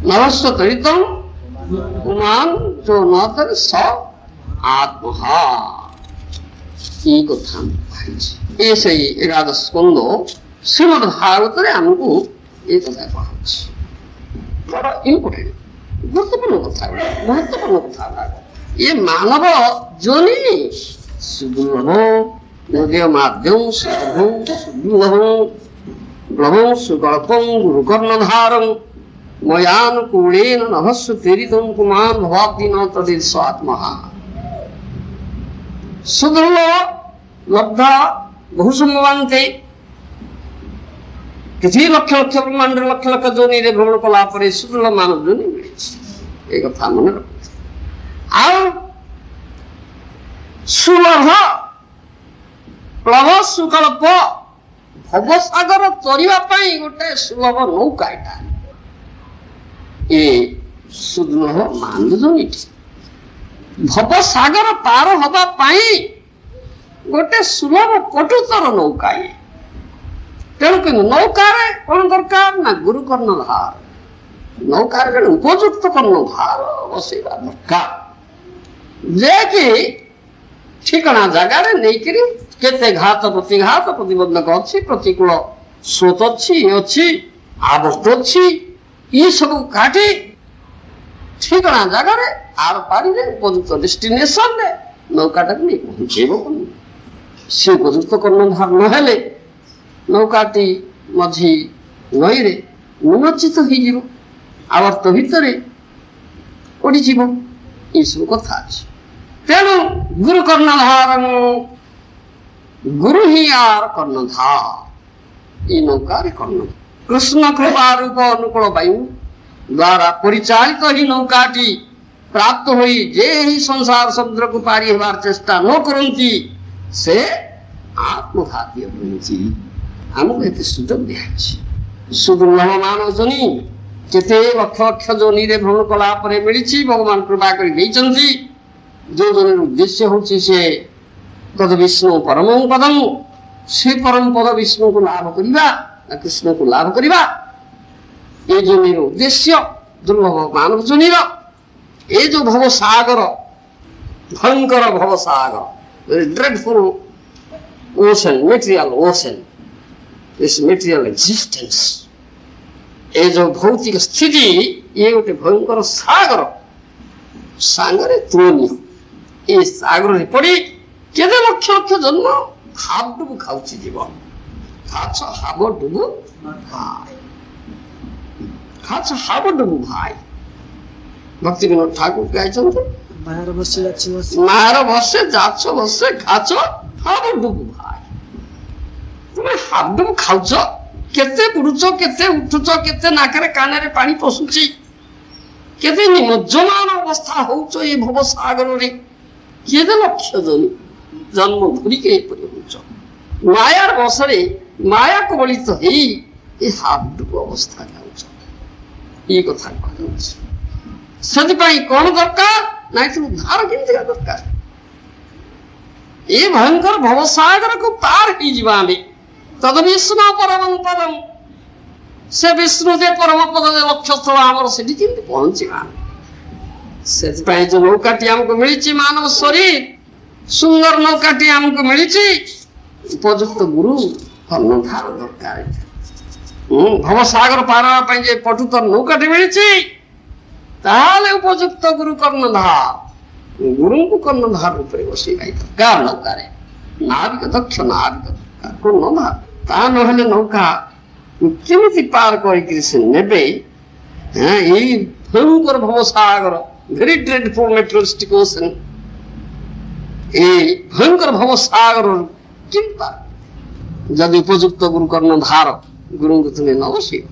Speaker 1: नवस्वतरितं पुमान जो नतर स आत्महा ये कथा ऐसे ही एकादश स्कंद श्रीमद् भागवत हमको ये कथा कहा बड़ा इम्पोर्टेंट महत्वपूर्ण कथा ये मानव जोनि सुदुर्लभ माध्यम सुदुर्लभं सुकल्पं गुरुकर्णधारं मयानुकूलेन नभस्वतीरितं पुमान् भवाब्धि न तदित्स्वात्महा सुदुर्लभ लब्धा बहुसंभवान्ते किसी लक्ष लक्ष ब्रह्मांड लक्ष लक्ष जोनि रे भ्रमण कला परे सुदुर्लभ मानव जोनि मिले ये कथा मन रख सुलभ प्लव सुकल्प भवसागर तरिबा पई गोटे सुलभ नौका एटा ଏ ସୁଦୃଢ଼ ମାନୁଛନ୍ତି। ଭବ ସାଗର ପାର ହବା ପାଇଁ ଗୋଟେ ସୁଲଭ ପଟୁତର ନୌକା ଇଏ। ତେଣୁ ନୌକାରେ କଣ ଦରକାର ନା ଗୁରୁ କର୍ଣ୍ଣଧାର। ନୌକାରେ ଜଣେ ଉପଯୁକ୍ତ କର୍ଣ୍ଣଧାର ବସେଇବା ଦରକାର, ଯେ କି ଠିକଣା ଜାଗାରେ ନେଇକିରି କେତେ ଘାତ ପ୍ରତିଘାତ ପ୍ରତିବନ୍ଧକ ଅଛି, ପ୍ରତିକୂଳ ସ୍ରୋତ ଅଛି, ଇଏ ଅଛି, ଆବର୍ତ୍ତ ଅଛି, ଇଏ ସବୁ କାଟି ଠିକଣା ଜାଗାରେ ଆର ପାରିରେ ଉପଯୁକ୍ତ ଡେଷ୍ଟିନେସନରେ ନୌକାଟାକୁ ନେଇ ପହଞ୍ଚେଇବ। ସେ ଉପଯୁକ୍ତ କର୍ଣ୍ଣଧାର ନହେଲେ ନୌକାଟି ମଝି ନଈରେ ନିମଜ୍ଜିତ ହେଇଯିବ, ଆବର୍ତ୍ତ ଭିତରେ ପଡ଼ିଯିବ। ଏସବୁ କଥା ଅଛି। ତେଣୁ ଗୁରୁ କର୍ଣ୍ଣଧାର, ଗୁରୁ ହିଁ ଆର କର୍ଣ୍ଣଧାର। ଏ ନୌକାରେ କର୍ଣ୍ଣ କୃଷ୍ଣ କୃପା ରୂପ ଅନୁକୂଳ ବାୟୁ ଦ୍ୱାରା ପରିଚାଳିତ ହିଁ ନୌକାଟି ପ୍ରାପ୍ତ ହୋଇ ଯେ ହିଁ ସଂସାର ସମୁଦ୍ରକୁ ପାରି ହେବାର ଚେଷ୍ଟା ନ କରନ୍ତି ସେ ଆତ୍ମଘାତୀ ହୁଅନ୍ତି। ଆମକୁ ଏତେ ସୁଯୋଗ ଦିଆଯାଇଛି। ସୁଦୃଢ଼ ମାନବ ଜନି କେତେ ଲକ୍ଷ ଲକ୍ଷ ଯୋନିରେ ଭ୍ରମଣ କଲା ପରେ ମିଳିଛି, ଭଗବାନ କୃପା କରି ଦେଇଛନ୍ତି। ଯୋଉ ଜନିର ଉଦ୍ଦେଶ୍ୟ ହଉଛି ସେ ତଦ ବିଷ୍ଣୁ ପରମ ପଦମ, ସେ ପରମ ପଦ ବିଷ୍ଣୁକୁ ଲାଭ କରିବା, କୃଷ୍ଣକୁ ଲାଭ କରିବା। ଏ ଜନିର ଉଦ୍ଦେଶ୍ୟ ଦୁର୍ଲଭ ମାନବ ଜନିର ଏ ଯୋଉ ଭବ ସାଗର, ଭୟଙ୍କର ଭବ ସାଗର, dreadful ocean, material ocean, this material existence, ଏ ଯୋଉ ଭୌତିକ ସ୍ଥିତି, ଇଏ ଗୋଟେ ଭୟଙ୍କର ସାଗର, ସାଙ୍ଗରେ ତୁଳନୀୟ। ଏ ସାଗରରେ ପଡି କେତେ ଲକ୍ଷ ଲକ୍ଷ ଜନ୍ମ ହାବଡୁବୁ ଖାଉଛି ଜୀବନ। ଖାଛ ହାବଡୁବୁ ଭାଇ, ଖାଛ ହାବଡୁବୁ ଭାଇ। ଭକ୍ତି ବିନୋଦ ଠାକୁର ଗାଇଛନ୍ତି, ମାର ବସେ ଯାଛ ବସେ ଖାଛ ହାବଡୁବୁ ଭାଇ। ତୁମେ ହାବଡୁବୁ ଖାଉଛ, କେତେ ବୁଡୁଛ, କେତେ ଉଠୁଛ, କେତେ ନାକରେ କାନରେ ପାଣି ପଶୁଛି, କେତେ ନିମଜ୍ଜମାନ ଅବସ୍ଥା ହଉଛ ଏ ଭବ ସାଗରରେ। କେତେ ଲକ୍ଷ ଜନ୍ମ ଧରିକି ଏପରି ହଉଛ। ମାୟାର ବସରେ ମାୟା କବଳିତ ହେଇ ଏ ହାବଡୁବୁ ଅବସ୍ଥା ଯାଉଛ। ଏ କଥା କୁହାଯାଉଛି। ସେଥିପାଇଁ କଣ ଦରକାର ନା ଏଠି ଉଦ୍ଧାର କେମିତିକା ଦରକାର। ଏ ଭୟଙ୍କର ଭବ ସାଗରକୁ ପାର ହେଇଯିବା ଆମେ। ତଦ ବିଷ୍ଣୁ ପରମ ପଦମ, ସେ ବିଷ୍ଣୁ ଯେ ପରମ ପଦ ଯେ ଲକ୍ଷ୍ୟସ୍ଥଳ ଆମର, ସେଠି କେମିତି ପହଞ୍ଚିବା। ସେଥିପାଇଁ ଯୋଉ ନୌକାଟି ଆମକୁ ମିଳିଛି, ମାନବ ଶରୀର ସୁନ୍ଦର ନୌକାଟି ଆମକୁ ମିଳିଛି, ଉପଯୁକ୍ତ ଗୁରୁ କର୍ଣ୍ଣଧାର ଦରକାର। ଭବ ସାଗର ପାର ହେବା ପାଇଁ ଯେ ପଟୁତର ନୌକାଟି ମିଳିଛି, ତାହେଲେ ଉପଯୁକ୍ତ ଗୁରୁ କର୍ଣ୍ଣଧାର, ଗୁରୁଙ୍କୁ କର୍ଣ୍ଣଧାର ରୂପରେ ବସେଇବା ଦରକାର। ନୌକାରେ ନାବିକ ଦକ୍ଷ ନାବିକ ଦରକାର, କର୍ଣ୍ଣଧାର। ତା ନହେଲେ ନୌକା କେମିତି ପାର କରିକିରି ସେ ନେବେ। ଏଇ ଭୟଙ୍କର ଭବ ସାଗର, ଭେରି ଡ୍ରେଡଫୁଲ ମେଟେରିଆଲିଷ୍ଟିକ ଓସେନ, এই ভয়ঙ্কর ভব সাগর কেମିତି ପାର। ଯଦି ଉପଯୁକ୍ତ ଗୁରୁ କର୍ଣ୍ଣଧାର ଗୁରୁଙ୍କୁ ତୁମେ ନ ବସେଇବ,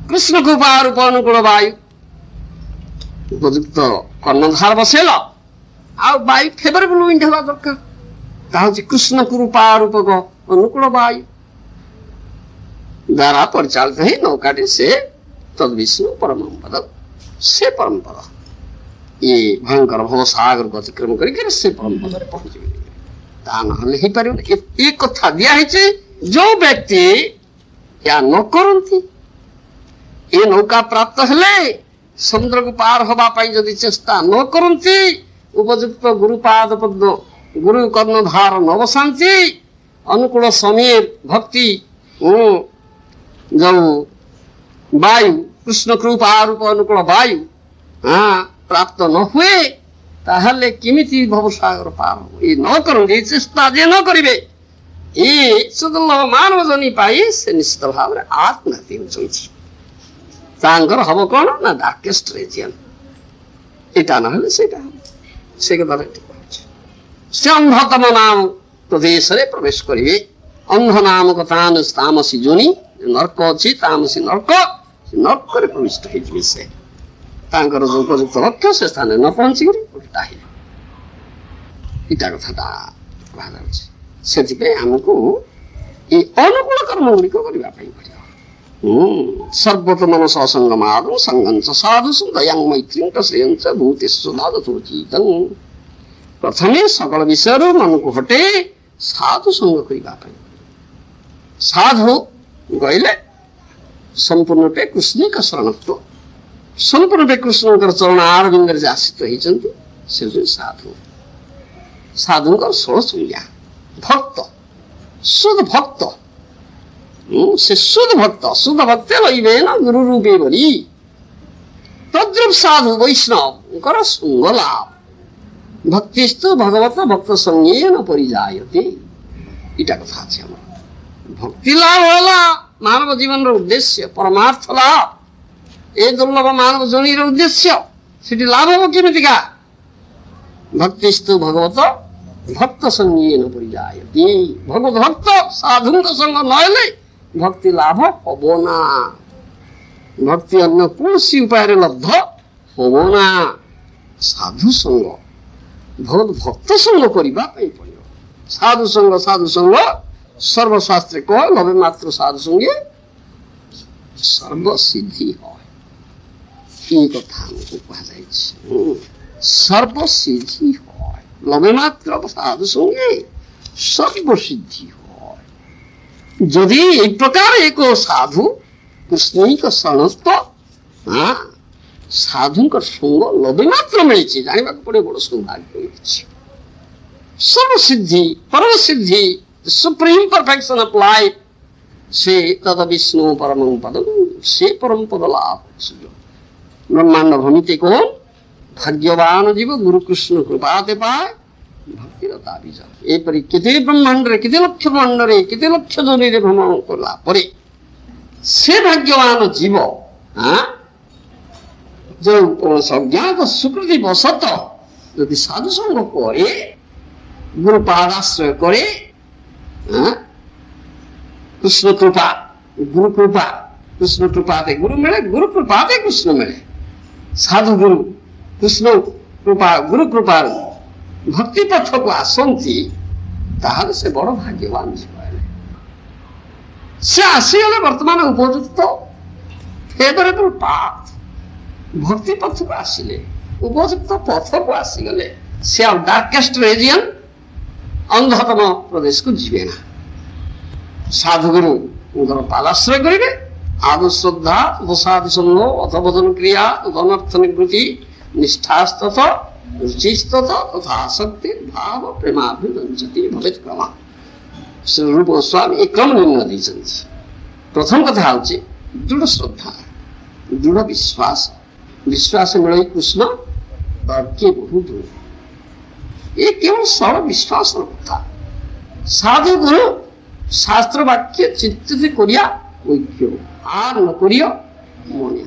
Speaker 1: କୃଷ୍ଣକୁ ରୂପ ଅନୁକୂଳ ବାୟୁ, ଉପଯୁକ୍ତ କର୍ଣ୍ଣଧାର ବସେଇଲ, ଆଉ ବାୟୁ ଫେଭରେବଲ ୱିଣ୍ଡ ହେବା ଦରକାର। ତାହା ହଉଛି କୃଷ୍ଣକୁ ରୂପକ ଅନୁକୂଳ ବାୟୁ ଦ୍ୱାରା ପରିଚାଳିତ ହେଇ ନୌକାଟି ସେ ତଦ୍ବିଷ୍ଣୁ ପରମ ପଦ, ସେ ପରମ ପଦ ଏ ଭୟଙ୍କର ଭବ ସାଗରକୁ ଅତିକ୍ରମ କରିକି ସେ ପରମ ପଦରେ ପହଞ୍ଚିବେ। ତା ନହେଲେ ହେଇପାରିବନି। ଏ କଥା ଦିଆହେଇଛି, ଯୋଉ ବ୍ୟକ୍ତି ଏହା ନ କରନ୍ତି, ଏ ନୌକା ପ୍ରାପ୍ତ ହେଲେ ସମୁଦ୍ରକୁ ପାର ହବା ପାଇଁ ଯଦି ଚେଷ୍ଟା ନ କରନ୍ତି, ଉପଯୁକ୍ତ ଗୁରୁପାଦ ପଦ୍ମ ଗୁରୁ କର୍ଣ୍ଣଧାର ନ ବସାନ୍ତି, ଅନୁକୂଳ ସମୀର ଭକ୍ତି ଯୋଉ ବାୟୁ, କୃଷ୍ଣ କୃପା ରୂପ ଅନୁକୂଳ ବାୟୁ ପ୍ରାପ୍ତ ନ ହୁଏ, ତାହେଲେ କେମିତି ଭବସାଗର ପାର ହବ। ଏ ନ କରନ୍ତି, ଚେଷ୍ଟା ଯେ ନ କରିବେ, ଏ ସୁଦୁର୍ଲଭ ମାନବ ଜନି ପାଇ ସେ ନିଶ୍ଚିତ ଭାବରେ ଆତ୍ମଘାତୀ ହେଉଛନ୍ତି। ତାଙ୍କର ହବ କଣ ନା ଡାର୍କେଷ୍ଟ ରିଜିଅନ। ଏଇଟା ନହେଲେ ସେଇଟା ହବ। ସେ କଥା ଠିକ ଅଛି। ସେ ଅନ୍ଧତମ ନାମ ପ୍ରଦେଶରେ ପ୍ରବେଶ କରିବେ। ଅନ୍ଧ ନାମକ ତାମସୀ ଯୋନି ନର୍କ ଅଛି, ତାମସୀ ନର୍କ, ସେ ନର୍କରେ ପ୍ରବିଷ୍ଟ ହେଇଯିବେ। ସେ ତାଙ୍କର ଯୋଉ ଉପଯୁକ୍ତ ଲକ୍ଷ୍ୟ ସେ ସ୍ଥାନରେ ନ ପହଞ୍ଚିକରି ଉଲ୍ଟା ହେଇଯିବ। ଏଇଟା କଥାଟା କୁହାଯାଉଛି। ସେଥିପାଇଁ ଆମକୁ ଏଇ ଅନୁକୂଳ କର୍ମ ଗୁଡ଼ିକ କରିବା ପାଇଁ ପଡ଼ିବ। सर्वतमन ससंगमादं संगंच साधु दयां मैत्री श्रेयंच भूतेश्वदादथोचितं प्रथमे सकल विषय मन को हटे साधु संग करने साधु गईले संपूर्ण पे कृष्ण का शरणत्व संपूर्ण पे कृष्ण चरण आरविंद आश्रित होती से साधु साधु षोल संज्ञा भक्त शुद्ध भक्त से शुद्ध भक्त लइबे न गुरु रूपे बोली तद्रूप साधु वैष्णव संग लाभ भक्तिस्तु भगवत भक्त संगे न परिजायते इटा कथा छे भक्ति लाभ होला मानव जीवन रो उद्देश्य परमार्थ लाभ ए दुर्लभ मानव जोनी रो उद्देश्य सेठी लाभ हो केमितिका भक्तिस्तु भगवत भक्त संगे न परिजायते भगवत भक्त साधु संग नले भक्ति लाभ हबो ना भक्ति अन्य कौसी उपाय लब्ध हबो ना साधु संग भगवत भक्त संग करबा पई पड़ियो साधु संग सर्वशास्त्र को लबे मात्र साधु संगे सर्व सिद्धि होय ई कथा हमको कहा जाय छै सर्व सिद्धि होय लबे मात्र साधु संगे सर्व सिद्धि जदि एक प्रकार एक साधु कृष्ण शरणत्व साधु संग लबे मात्र मिली जाना पड़े बड़ सौभाग्य मिली सर्व सिद्धि परम सिद्धि सुप्रीम परफेक्शन ऑफ लाइफ से तद विष्णु परम पद से परम पद लाभ ब्रह्मांड भूमिते कौन भाग्यवान जीव गुरु कृष्ण कृपाते पाए भक्तिरता बीज एपरी केते ब्रह्मांड रे केते लक्ष ब्रह्मांड रे केते लक्ष जोनि रे भ्रमण करला परे से भाग्यवान जीव जो सज्ञात सुकृति बसत यदि साधु संग करे गुरु पादाश्रय करे कृष्ण कृपा गुरु कृपा कृष्ण कृपा दे गुरु मिले गुरु कृपा दे कृष्ण मिले साधु गुरु कृष्ण कृपा गुरु कृपा भक्ति पथ को आसंती ताहले से बड़ भाग्यवान से आसीगले वर्तमान उपयुक्त फेवरेबल पाथ भक्ति पथ को आसिले उपयुक्त पथ को आसीगले से डार्केस्ट रीजन अंधतम प्रदेश को जीवे ना साधुगुरु पादाश्रय करेंगे आदु श्रद्धा प्रसाद संग अथवदन क्रिया धनर्थ निवृत्ति निष्ठास्तत रुचिस्तत तथा आसक्ति भाव प्रेमाभिवंचति भवेत् क्रम श्री रूप गोस्वामी एक क्रम निर्णय दीछन्ति प्रथम कथा होछि दृढ़ श्रद्धा दृढ़ विश्वास विश्वास मिले कृष्ण तर्के बहुत दूर ये केवल सरल विश्वास कथा साधु गुरु शास्त्र वाक्य चित्त करिया ऐक्य आर न करिया मने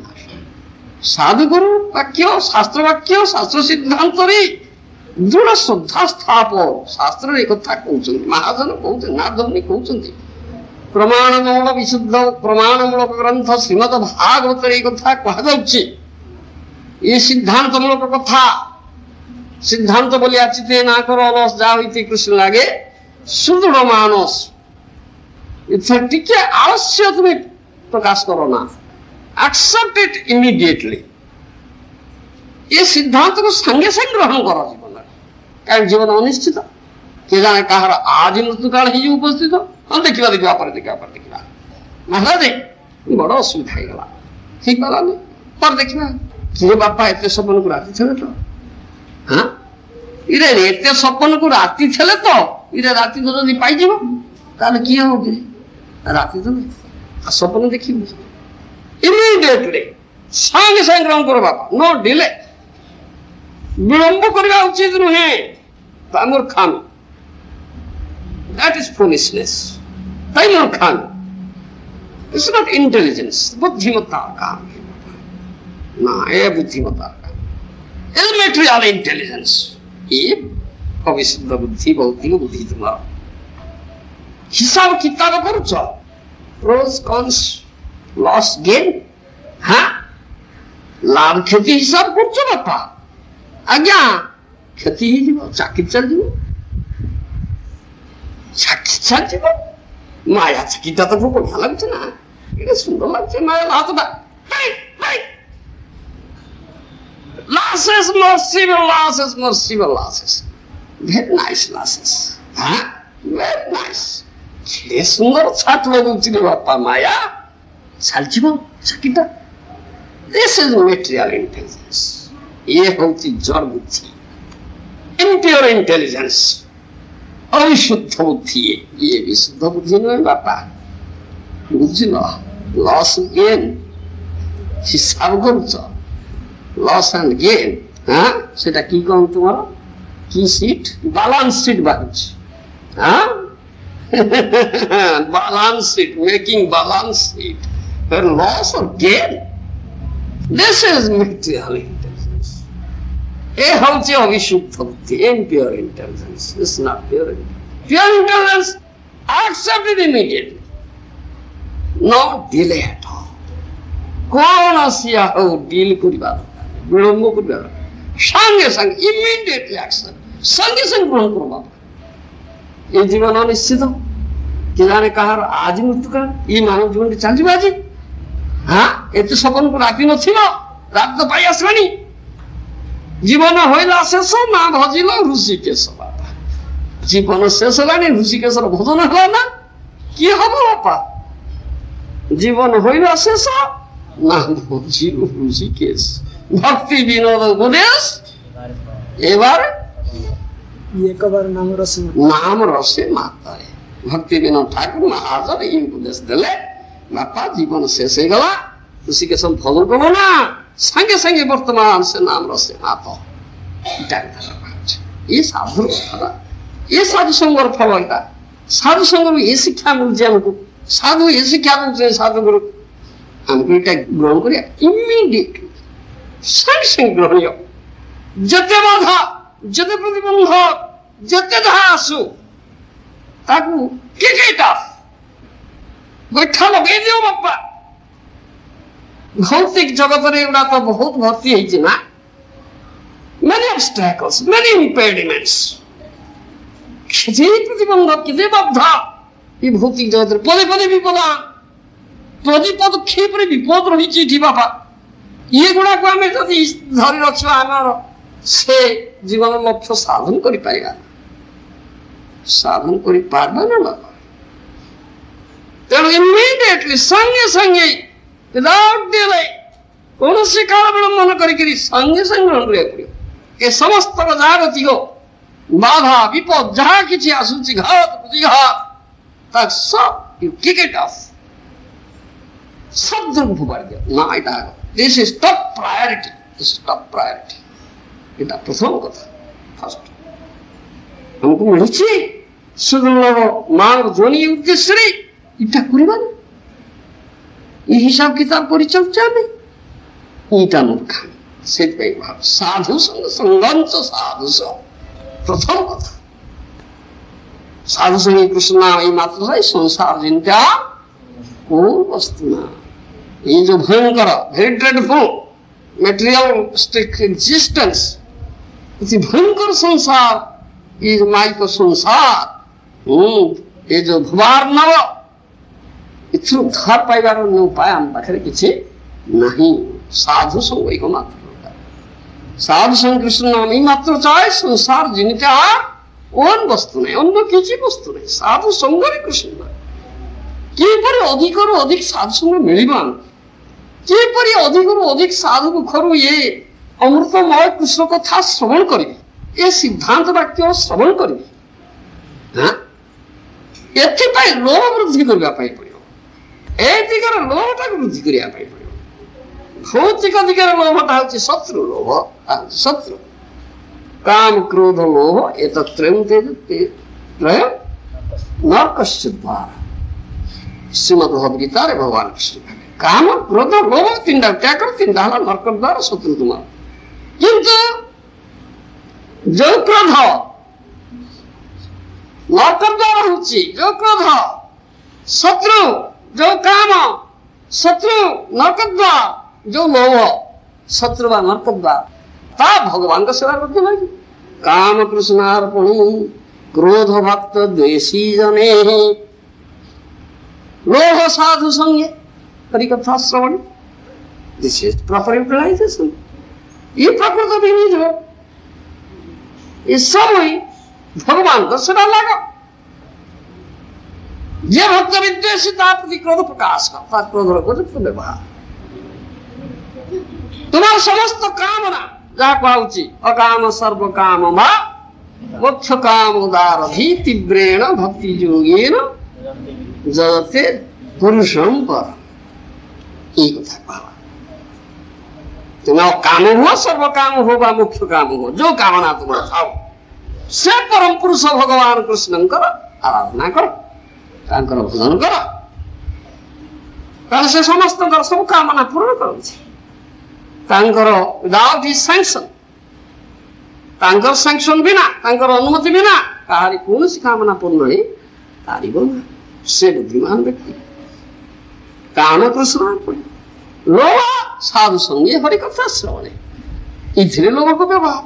Speaker 1: साधु गुरु वाक्य शास्त्र सिद्धांत दृढ़ श्रद्धा स्थाप शास्त्र एक कथा कहते महाजन कहते नारदमुनि कहते प्रमाणमूल विशुद्ध प्रमाणमूलक ग्रंथ श्रीमद भागवत एक कथा कह ये सिद्धांत मूलक कथा सिद्धांत बोली आचिते ना कर अलस जा होती कृष्ण लागे सुदृढ़ मानस टिके आलस्य तुम्हें प्रकाश करो ना एक्सेप्ट इट इमीडिएटली ये सिद्धांत को संगे संग ग्रहण कर जीवन कारण जीवन अनिश्चित के जाने कहार आज मृत्यु काल ही उपस्थित हाँ देखा महाराज बड़ असुविधा होगा ठीक गलानी पर देखा किए बापा एत सपन को राति थे तो हाँ इरे एत सपन को राति थे तो इरे राति तो जब पाई किए हो राति तो नहीं सपन देखी इमीडिएटली संगे संगे ग्रहण करो बापा नो डिले विलंब करवा उचित नुहे मूर्खामी दैट इज फूलिशनेस ताई मूर्खामी इट्स नॉट इंटेलिजेंस बुद्धिमत्ता काम ना ये बुद्धिमत्ता का एलिमेंट्री इंटेलिजेंस ये अविशुद्ध बुद्धि भौतिक बुद्धि तुम्हारा हिसाब किताब करुच प्रोस कॉन्स लॉस गेन हाँ लाभ क्षति हिसाब कर बापा आज्ञा क्षति ही चाकरी चल चाकरी चल माया चाकरी तो बढ़िया लगुच ना এটা সুন্দর লাগছে মায়ের হাতটা lashes, merciful lashes, merciful lashes. Very nice lashes. Huh? Very nice. কে সুন্দর ছাত্র বুঝছিল বাপ্পা মায়া চালছিব চাকিটা। This is material intelligence. ये হচ্ছে জড় বুদ্ধি, impure intelligence, অবিশুদ্ধ বুদ্ধি। ये বিশুদ্ধ বুদ্ধি নয় বাপ্পা, বুঝছিল? লস গেন হিসাব করছ, লস অ্যান্ড গেন। হ্যাঁ, সেটা কি কম তোমার কি সিট? ব্যালান্স সিট বাড়ছে। হ্যাঁ, balance sheet, making balance sheet, and loss or gain. This is material intelligence. A hଉଛି অবিশুদ্ধ বুদ্ধি, impure intelligence. It's not pure intelligence. Pure intelligence accepted immediately, no delay at all. কোন আসিয়া হোক deal করিবা বিলম্ব করিবা সঙ্গে সঙ্গে ইমিডিয়েটলি অ্যাকশন, সঙ্গে সঙ্গে গ্রহণ করবা। এই জীবন অনিশ্চিত, কে জানে কাহার আজ মৃত্যুকাল। এই মানব জীবনটি চালিব আଜି। হ্যাঁ, এতে সপন রাখি নছিল, রাত তো পাই আসবানি। জীবন হইলা শেষ, না ভজিল ঋষিকেশ বাবা। জীবন শেষ হলানি, ঋষিকেশর ভোজন হল না, কি হব বাপা? জীবন হইলা শেষ, না ভজিল ঋষিকেশ। ভক্তি বিনোদ উপদেশ এবার নাম রসে মাতায়। ভক্তি বিনোদ ঠাকুর মহারাজ এই উপদেশ দিলে বাপা জীবন শেষ হয়ে গেল, ঋষিকেশ ভজন করবো না, সঙ্গে সঙ্গে বর্তমান সে নাম রসে মাত। এই সাধুর কথা, এ সাধু সঙ্গর ফল। এটা সাধু সঙ্গ এ শিক্ষা মিলছে আমাকে, সাধু এ শিক্ষা মিলছে সাধুগুরু। আমাকে এটা গ্রহণ করি ইমিডিয়েটলি, সঙ্গে সঙ্গে গ্রহণীয়। যেতে বাধা, যেতে প্রতিবন্ধক, যেতে যাহা আসু তাকু কেটা গোঠা লগাই দিও বাপ্পা। ভৌতিক জগতের এগুলা তো বহুত ভর্তি হয়েছে না, many obstacles, many impediments, যে প্রতিবন্ধক যে বাধা এই ভৌতিক জগতের পদে পদে বিপদা, প্রতি পদক্ষেপে বিপদ রয়েছে এটি বাবা। এগুলাকে আমি যদি ধরে রাখছো আমার সে জীবনের লক্ষ্য সাধন করে পারিবা, সাধন করে পারবা না বাবা। তেমন ইমিডিয়েটলি সঙ্গে সঙ্গে উইদাউট ডিলে কৌশি কাল বিলম্বন করি সঙ্গে সঙ্গে গ্রহণ করিয়া পড়িব। এ সমস্ত যাগতি হোক বাধা বিপদ যাহা কিছু আসুচি, ঘাত প্রতিঘাত, তার সব ইউ কিক ইট অফ, সব দূর ফোপাড়ি দিও না। এটা this is top priority, this top priority. এটা প্রথম কথা, ফার্স্ট আমাকে মিলছে সুদুর্লভ মানব ধ্বনি উদ্দেশ্যে এটা করিবা না। এই হিসাব কিতাব পরিচর্যা নেই, এইটা মূর্খামি। সেটাই ভাব সাধু সঙ্গে সঙ্গঞ্চ সাধু প্রথম কথা। সাধু সঙ্গে কৃষ্ণ এই মাত্র সংসার চিন্তা কোন বস্তু না। এই যে ভয়ঙ্কর, ভেরি ড্রেডফুল materialistic existence, इसी भयंकर संसार, ये माइक संसार, ये जो भवार नव इथु उद्धार पाइबार उपाय आम पाखे किसी नहीं। साधु संग एक मात्र साधु संग कृष्ण नाम ही मात्र चाहे संसार जिनका और वस्तु नहीं, अन्य किसी वस्तु नहीं। साधु संग कृष्ण किपरि अधिकरु अधिक साधु संग मिलिबान, किपरि अधिकरु अधिक साधु मुखरु ये अमृतमय कृष्ण कथा श्रवण करिबे, ए सिद्धांत वाक्य श्रवण करिबे। हां, एथिपाई लोभ वृद्धि करबा पाई पड़ियो, ए दिगर लोभटा वृद्धि करिया पाई पड़ियो। भौतिक दिगर लोभटा होछि शत्रु लोभ, शत्रु काम क्रोध लोभ एतत्रयं तेजते त्रय नरकस्य द्वार। श्रीमद् भगवद्गीता रे भगवान कृष्ण काम क्रोध लोभ तीनटा त्याग कर, तीनटा हला नरक द्वार शत्रु तुम्हार। किंतु जो क्रोध नरक द्वार होछि, जो क्रोध शत्रु, जो काम शत्रु नरक द्वार, जो लोभ शत्रु बा नरक द्वार, ता भगवान का सेवा करते लगे। काम कृष्णार्पणी क्रोध भक्त द्वेषी जने लोभ साधु संगे हरिकथा श्रवण, दिस इज प्रॉपर यूटिलाइजेशन। ये प्रकृत भी जो ये सब हुई भगवान को सुना लगा। जे भक्त विद्वेषिता प्रति क्रोध प्रकाश करता, क्रोध को व्यवहार तुम्हार समस्त कामना जहाँ कहूँ अकाम सर्व काम मोक्ष काम उदारधि तीव्रेण भक्ति योगेन जगते पुरुषम पर। ये कथा कहा तुम्हें काम हो, सर्व काम हो व मुख्य काम हो, जो कामना तुम्हारा थाओ से परम पुरुष भगवान कृष्ण कर आराधना कर, भजन कर, से समस्त सब कामना पूर्ण कर। विदाउट हिज सैंक्शन, सैंक्शन बिना, अनुमति बिना कहारी कौन सी कामना पूर्ण है पारिब ना। से बुद्धिमान व्यक्ति काम कृष्ण लोभ साधु संगे हरिकथा श्रवण, इथिरे लोभ को व्यवहार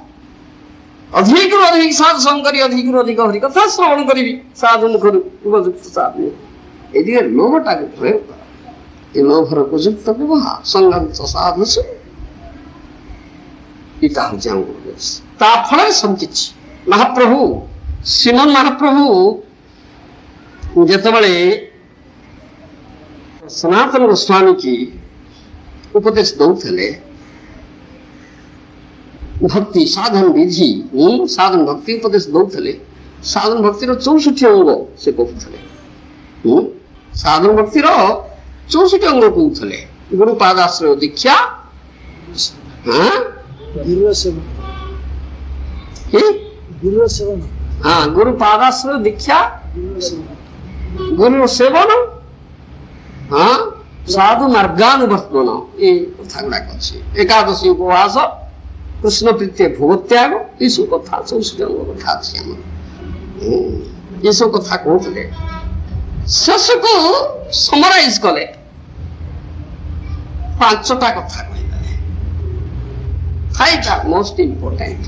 Speaker 1: अधिक अधिक साधु संग करी, अधिक अधिक हरिकथा श्रवण करी साधु उपयुक्त साधु ये लोभटा को प्रयोग कर। ये लोभर उपयुक्त व्यवहार संगत साधु से फल सब किसी महाप्रभु श्रीमन महाप्रभु जितेबाला सनातन गोस्वामी की उपदेश दौले भक्ति साधन विधि साधन भक्ति उपदेश दौले। साधन भक्तिर 64 अंग से कहते, साधन भक्तिर 64 अंग कहते। गुरुपादाश्रय दीक्षा, हाँ गुरुपादाश्रय दीक्षा, गुरु सेवन, हाँ साधु मार्गानुवर्तन, ये कथा गुड़ाक अच्छे। एकादशी उपवास, कृष्ण प्रीत्य भोग त्याग, ये सब कथा 64 अंग कथा अच्छी ये सब कथा कहते। शेष को समराइज कले 5टा कथा कहीदेले, 5 आर मोस्ट इम्पोर्टेंट।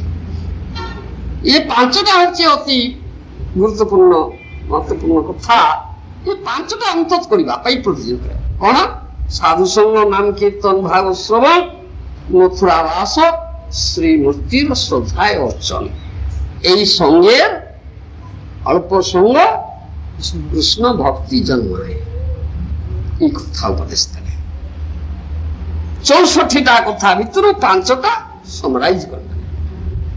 Speaker 1: ये 5टा हচ্ছে অতি গুরুত্বপূর্ণ महत्वपूर्ण कथा। ये 5टा अंतत करबा पाई प्रतियोगिता करे कोन साधु संग नाम कीर्तन भाव श्रवण मथुरावास श्रीमूर्तिर श्रद्धाय अर्चन। এই সঙ্গের অল্প সঙ্গ কৃষ্ণ ভক্তি জন্মায়, এই কথা উপদেশ দেয়। 64টা কথা ভিতর 5টা समराइज कर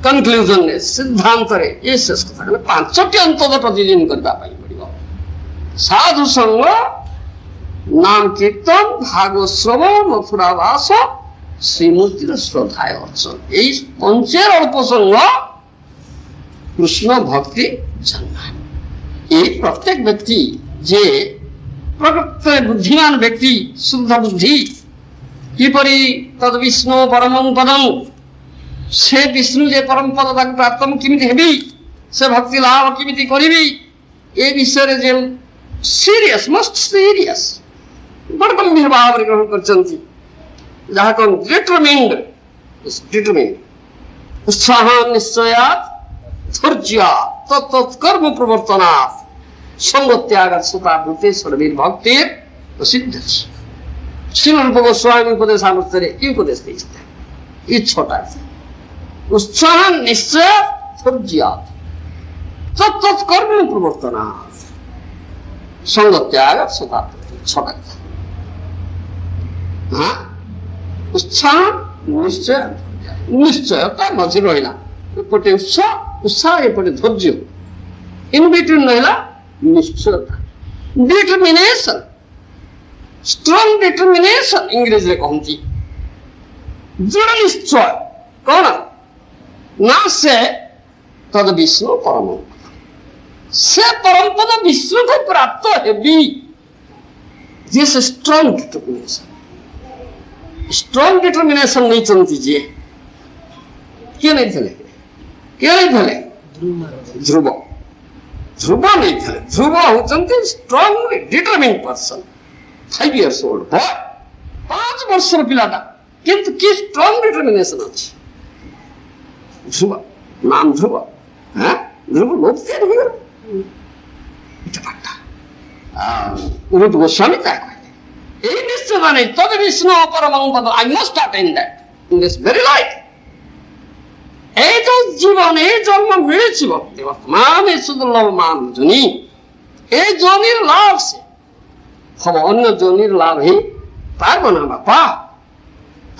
Speaker 1: कंक्लूजन ने सिद्धांत रे ये शेष कथा 5टी अंतत प्रतिदिन करबा पाई पड़िबो। साधु संग नाम कीर्तन भागवत श्रवण मथुरावास श्रीमूर्तिर श्रद्धाय अर्चन, এই पंचेर अल्प संग कृष्ण भक्ति जन्माय। এই प्रत्येक व्यक्ति जे प्रकृत बुद्धिमान व्यक्ति शुद्ध बुद्धि किपरि तद विष्णु परमं पदम से विष्णु जे परम पद प्राप्त किमिति हेबी से भक्ति लाभ किमिति करिबी ए विषय रे जे सीरियस मस्ट सीरियस बड़ गंभीर भाव रे ग्रहण करचंती जहा कोन डिटरमिन्ड उत्साह निश्चयात् धैर्य तत्त कर्म प्रवर्तनात् संग त्याग सता भूते सर्वीर भक्तिर प्रसिद्ध। श्रील रूप गोस्वामी उपदेश सामर्थ्य ये उपदेश देते ये 6टा उत्साह निश्चय धैर्य तत्त कर्म प्रवर्तनात् संग त्याग सता 6टा। हाँ उत्साह निश्चय निश्चयता मझे रहा एपटे उत्साह एपटे धैर्य इन बिटवीन रहा निश्चयता डिटरमिनेशन स्ट्रॉन्ग डिटरमिनेशन इंग्रेजी रे कहती दृढ़ निश्चय कौन ना से तद विष्णु परम से परम पद विष्णु को प्राप्त हेबी दिस स्ट्रॉन्ग डिटरमिनेशन नहीं चलती जे किए नहीं थे ध्रुव ध्रुव नहीं थे ध्रुव होचंती strong determined person 5 years old boy 5 वर्षर पिलाटा किंतु कि स्ट्रॉन्ग डिटरमिनेशन अछि ध्रुव नाम ध्रुव हैं ध्रुव लोभ से नहीं गला इटा पट्टा रूप गोस्वामी ता कहले এই নিশ্চয় মানে তদ বিষ্ণু পরমং পদ I must attain that in this very life. এই তো জীবন, এই জন্ম মিলেছি ভক্তি বর্তমান এই সুদুর্লভ মান জনি, এই জনির লাভ সে হব, অন্য জনির লাভ হি পারব না বাপা।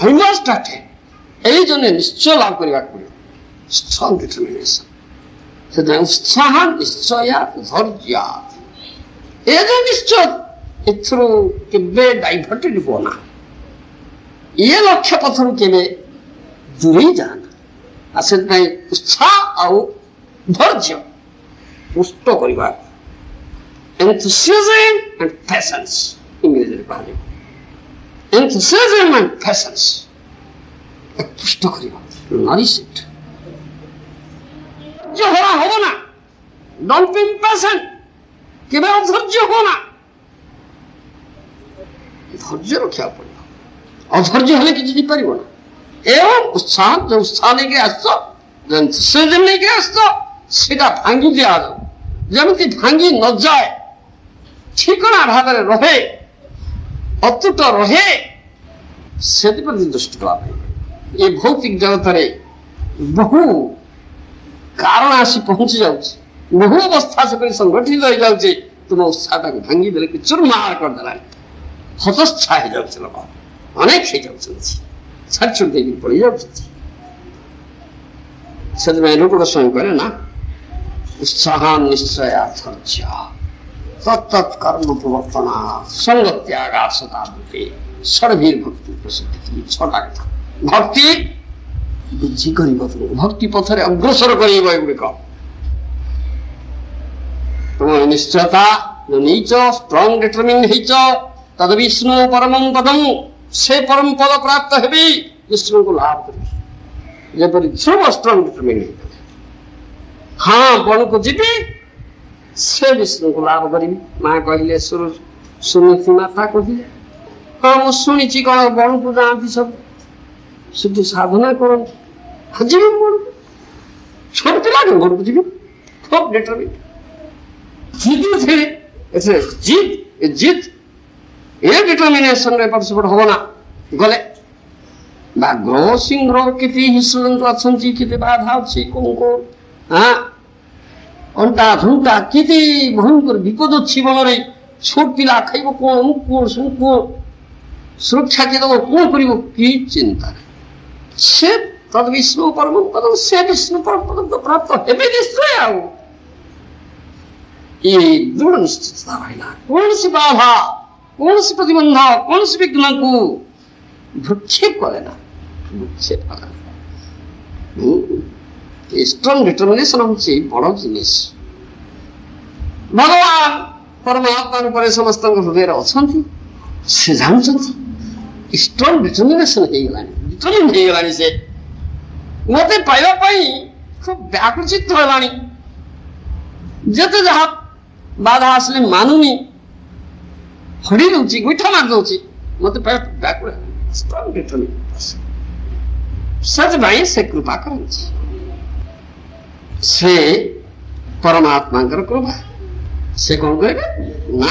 Speaker 1: আই মাস্ট অ্যাটেইন, এই জন্য নিশ্চয় লাভ করিবা পড়িব। স্ট্রং ডিটারমিনেশন, সেটা উৎসাহ নিশ্চয় ধৈর্য, ଏ ଯୋଉ ନିଶ୍ଚୟ ଏଥିରୁ କେବେ ଡାଇଭର୍ଟେଡ୍ ହୁଅ ନା, ଇଏ ଲକ୍ଷ୍ୟ ପଥରୁ କେବେ ଦୂରେଇ ଯାଆନା। ଆଉ ସେଥିପାଇଁ ଉତ୍ସାହ ଆଉ ଧୈର୍ଯ୍ୟ ପୁଷ୍ଟ କରିବା, enthusiasm and patience ଇଂରେଜୀରେ କୁହାଯିବ। enthusiasm and patience ପୁଷ୍ଟ କରିବା, nourish it। ଧୈର୍ଯ୍ୟ ହବ ନା, don't be impatient, কেবে অধৈর্য হো না, ধৈর্য রক্ষা পড়িব। অধৈর্য হলে কিছু পারিব না। এবং উৎসাহ, যে উৎসাহ নেইকি আসছ, যে নেইকি আসছ, সেটা ভাঙ্গি দিয়াଯାଉ, ଯେମିତି ଭାଙ୍ଗି ନଯାଏ, ଠିକଣା ଭାବରେ ରହେ, ଅତୁଟ ରହେ, ସେଥିପ୍ରତି ଦୃଷ୍ଟି ଦେବା ପାଇଁ ଏ ଭୌତିକ ଜଗତରେ ବହୁ କାରଣ ଆସି ପହଞ୍ଚି ଯାଉଛି, ବହୁ ଅବସ୍ଥା ସେପରି ସଂଗଠିତ ହେଇଯାଉଛି, ତୁମ ଉତ୍ସାହଟାକୁ ଭାଙ୍ଗି ଦେଲେ କି ଚୁରମାର କରିଦେଲାଣି, ହତୋତ୍ସାହ ହେଇଯାଉଛି, ଲୋକ ଅନେକ ହେଇଯାଉଛନ୍ତି, ଛାଡ଼ି ଛୁଡ଼ି ଦେଇକି ପଳେଇ ଯାଉଛନ୍ତି। ସେଥିପାଇଁ ରୂପ ଗୋସ୍ୱାମୀ କହିଲେ ନା, ଉତ୍ସାହ ନିଶ୍ଚୟ ଧୈର୍ଯ୍ୟ ତତ୍ତତ୍ କର୍ମ ପ୍ରବର୍ତ୍ତନ ସଙ୍ଗତ୍ୟାଗ ସଦାବୃତ୍ତି ଷଡ଼ଭୀର ଭକ୍ତି ପ୍ରସିଦ୍ଧି। ଛଅଟା କଥା ଭକ୍ତି ବୁଝି କରିବ, ଭକ୍ତି ପଥରେ ଅଗ୍ରସର କରିବ। ଏଗୁଡିକ ତୁମ ନିଶ୍ଚୟତା ଯୋଉ ନେଇଛ, ଷ୍ଟ୍ରଙ୍ଗ ଡିଟରମିନ୍ ହେଇଛ, ତଦ ବିଷ୍ଣୁ ପରମଂ ପଦଂ, ସେ ପରମ ପଦ ପ୍ରାପ୍ତ ହେବି, ବିଷ୍ଣୁଙ୍କୁ ଲାଭ କରିବି। ଯେପରି ଧ୍ରୁବ ଷ୍ଟ୍ରଙ୍ଗ ଡିଟରମିନ୍ ହେଇଛ, ହଁ ବଣକୁ ଯିବି, ସେ ବିଷ୍ଣୁଙ୍କୁ ଲାଭ କରିବି। ମା କହିଲେ ଶୁଣିଛି, ମାତା କହିଲେ ହଁ ମୁଁ ଶୁଣିଛି, କଣ ବଣକୁ ଯାଆନ୍ତି ସବୁ, ସେଠି ସାଧନା କରନ୍ତି, ଯିବି ବଣକୁ, ଛୋଟ ପିଲା ବଣକୁ ଯିବି, খুব ডিটারমিন, জিদ এ ডিটারমিনেশন এপট সেপট হব না। গলে বাঘ্র সিংহ কেতে হিংস্রজন্তু অଛନ୍ତି, কেতে বাধা ଅଛି, কোন অন্টা ঝুন্টা কেতে ভয়ঙ্কর বিপদ ଅଛି বନରେ। ছোট পিলা খাইব কোন, অমুক কোন, সমুক কোন, সুরক্ষা কে দেব, কোন করিব, কি চিন্তা নেই। সে তদ বিষ্ণু পরম পদ, সে বিষ্ণু পরম পদ প্রাপ্ত হেবে নিশ্চয়। ଆଉ এই দৃঢ় নিশ্চিততা ରହିଲା, କୌଣସି ବାଧା, କୌଣସି ପ୍ରତିବନ୍ଧ, କୌଣସି ବିଘ୍ନକୁ ଭୃକ୍ଷେପ କରେ ନା, ଭୃକ୍ଷେପ କରେ ନା। ଷ୍ଟ୍ରଙ୍ଗ ଡିଟରମିନେସନ ହଉଛି ବଡ ଜିନିଷ। ଭଗବାନ ପରମାତ୍ମା ରୂପରେ ସମସ୍ତଙ୍କ ହୃଦୟରେ ଅଛନ୍ତି, ସେ ଜାଣୁଛନ୍ତି। ଷ୍ଟ୍ରଙ୍ଗ ଡିଟରମିନେସନ ହେଇଗଲାଣି, ଡିଟରମିନ ହେଇଗଲାଣି। ସେ ମତେ ପାଇବା ପାଇଁ ଖୁବ ବ୍ୟାକୁଚିତ ହେଲାଣି। ଯେତେ ଯାହା ବାଧା ଆସିଲେ ମାନୁନି, ହଡ଼ି ଦଉଛି, ଗୋଇଠା ମାରି ଦଉଛି, ମତେ ବ୍ୟାକୁଳ ଷ୍ଟ୍ରଙ୍ଗ ଡିଟରମିନେସନ। ସେଥିପାଇଁ ସେ କୃପା କରନ୍ତି, ସେ ପରମାତ୍ମାଙ୍କର କୃପା। ସେ କଣ କରିବେ ନା,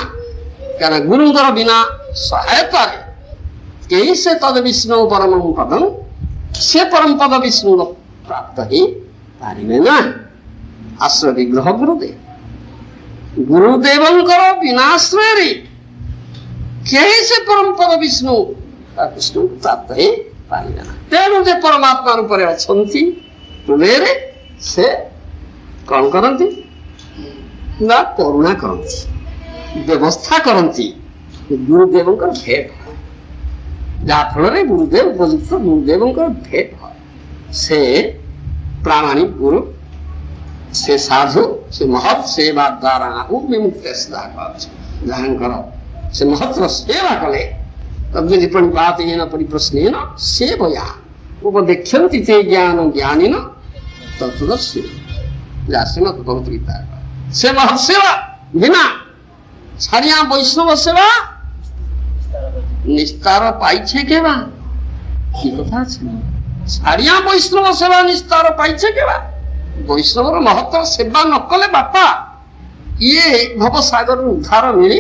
Speaker 1: କାରଣ ଗୁରୁଙ୍କର ବିନା ସହାୟତାରେ କେହି ସେ ତଦ ବିଷ୍ଣୁ ପରମ ପଦଂ, ସେ ପରମ ପଦ ବିଷ୍ଣୁର ପ୍ରାପ୍ତ ହେଇପାରିବେ ନା। ଆଶ୍ରୟ ବିଗ୍ରହ ଗୁରୁଦେବ, ଗୁରୁଦେବଙ୍କର ବିନାଶ୍ରୟରେ କେହି ସେ ପରମ ପଦ ବିଷ୍ଣୁ ବିଷ୍ଣୁଙ୍କୁ ପ୍ରାପ୍ତ ହେଇପାରିବେ ନା। ତେଣୁ ଯେ ପରମାତ୍ମା ରୂପରେ ଅଛନ୍ତି ହୃଦୟରେ, ସେ କଣ କରନ୍ତି ନା କରୁଣା କରନ୍ତି, ବ୍ୟବସ୍ଥା କରନ୍ତି, ଗୁରୁଦେବଙ୍କର ଭେଟ হয়, ଯାହା ଫଳରେ ଗୁରୁଦେବ ଉପଯୁକ୍ତ ଗୁରୁଦେବଙ୍କର ଭେଟ হয়। ସେ ପ୍ରାମାଣିକ ଗୁରୁ, ସେ ସାଧୁ, ସେ ମହତ୍ ସେବା ଦ୍ୱାରା ବିମୁକ୍ତ ଯାହାଙ୍କର ସେ ମହତ୍ର ସେବା କଲେ, ତଦ୍ବିଧି ପ୍ରଣିପାତ ହେନ ପରିପ୍ରଶ୍ନେନ ସେବୟା ଉପଦେକ୍ଷନ୍ତି ସେ ଜ୍ଞାନ ଜ୍ଞାନିନ ତତ୍ତ୍ୱଦର୍ଶୀ। ଶ୍ରୀମଦ୍ ଭଗବତ ଗୀତା ସେ ମହତ୍ ସେବା ବିନା ছাড়িয়া বৈষ্ণব সেবা নিস্তার পাইছে কেবা, কি কথা আছে, ছাড়িয়া বৈষ্ণব সেবা নিস্তার পাইছে কেবা। বৈষ্ণবর মহত্ব সেবা নকলে বাপা ইয়ে ভবসাগর উদ্ধার মিলি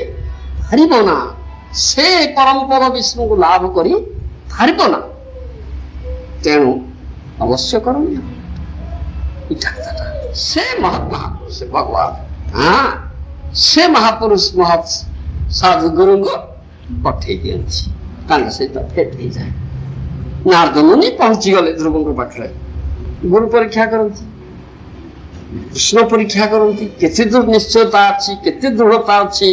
Speaker 1: পারিব না। ସେ ପରମ ପଦ ବିଷ୍ଣୁଙ୍କୁ ଲାଭ କରି ପାରିବ ନା। ତେଣୁ ଅବଶ୍ୟ କରଣୀୟ ସେ ମହାତ୍ମା ସେ ଭଗବାନ ସେ ମହାପୁରୁଷ ମହତ୍ ସାଧୁ ଗୁରୁଙ୍କୁ ପଠେଇ ଦିଅନ୍ତି। ତାଙ୍କ ସହିତ ଭେଟ ହେଇଯାଏ। ନାରଦ ମୁନି ପହଞ୍ଚିଗଲେ ଧ୍ରୁବଙ୍କ ପାଖରେ। ଗୁରୁ ପରୀକ୍ଷା କରନ୍ତି, କୃଷ୍ଣ ପରୀକ୍ଷା କରନ୍ତି, କେତେ ଦୂର ନିଶ୍ଚୟତା ଅଛି, କେତେ ଦୃଢ଼ତା ଅଛି।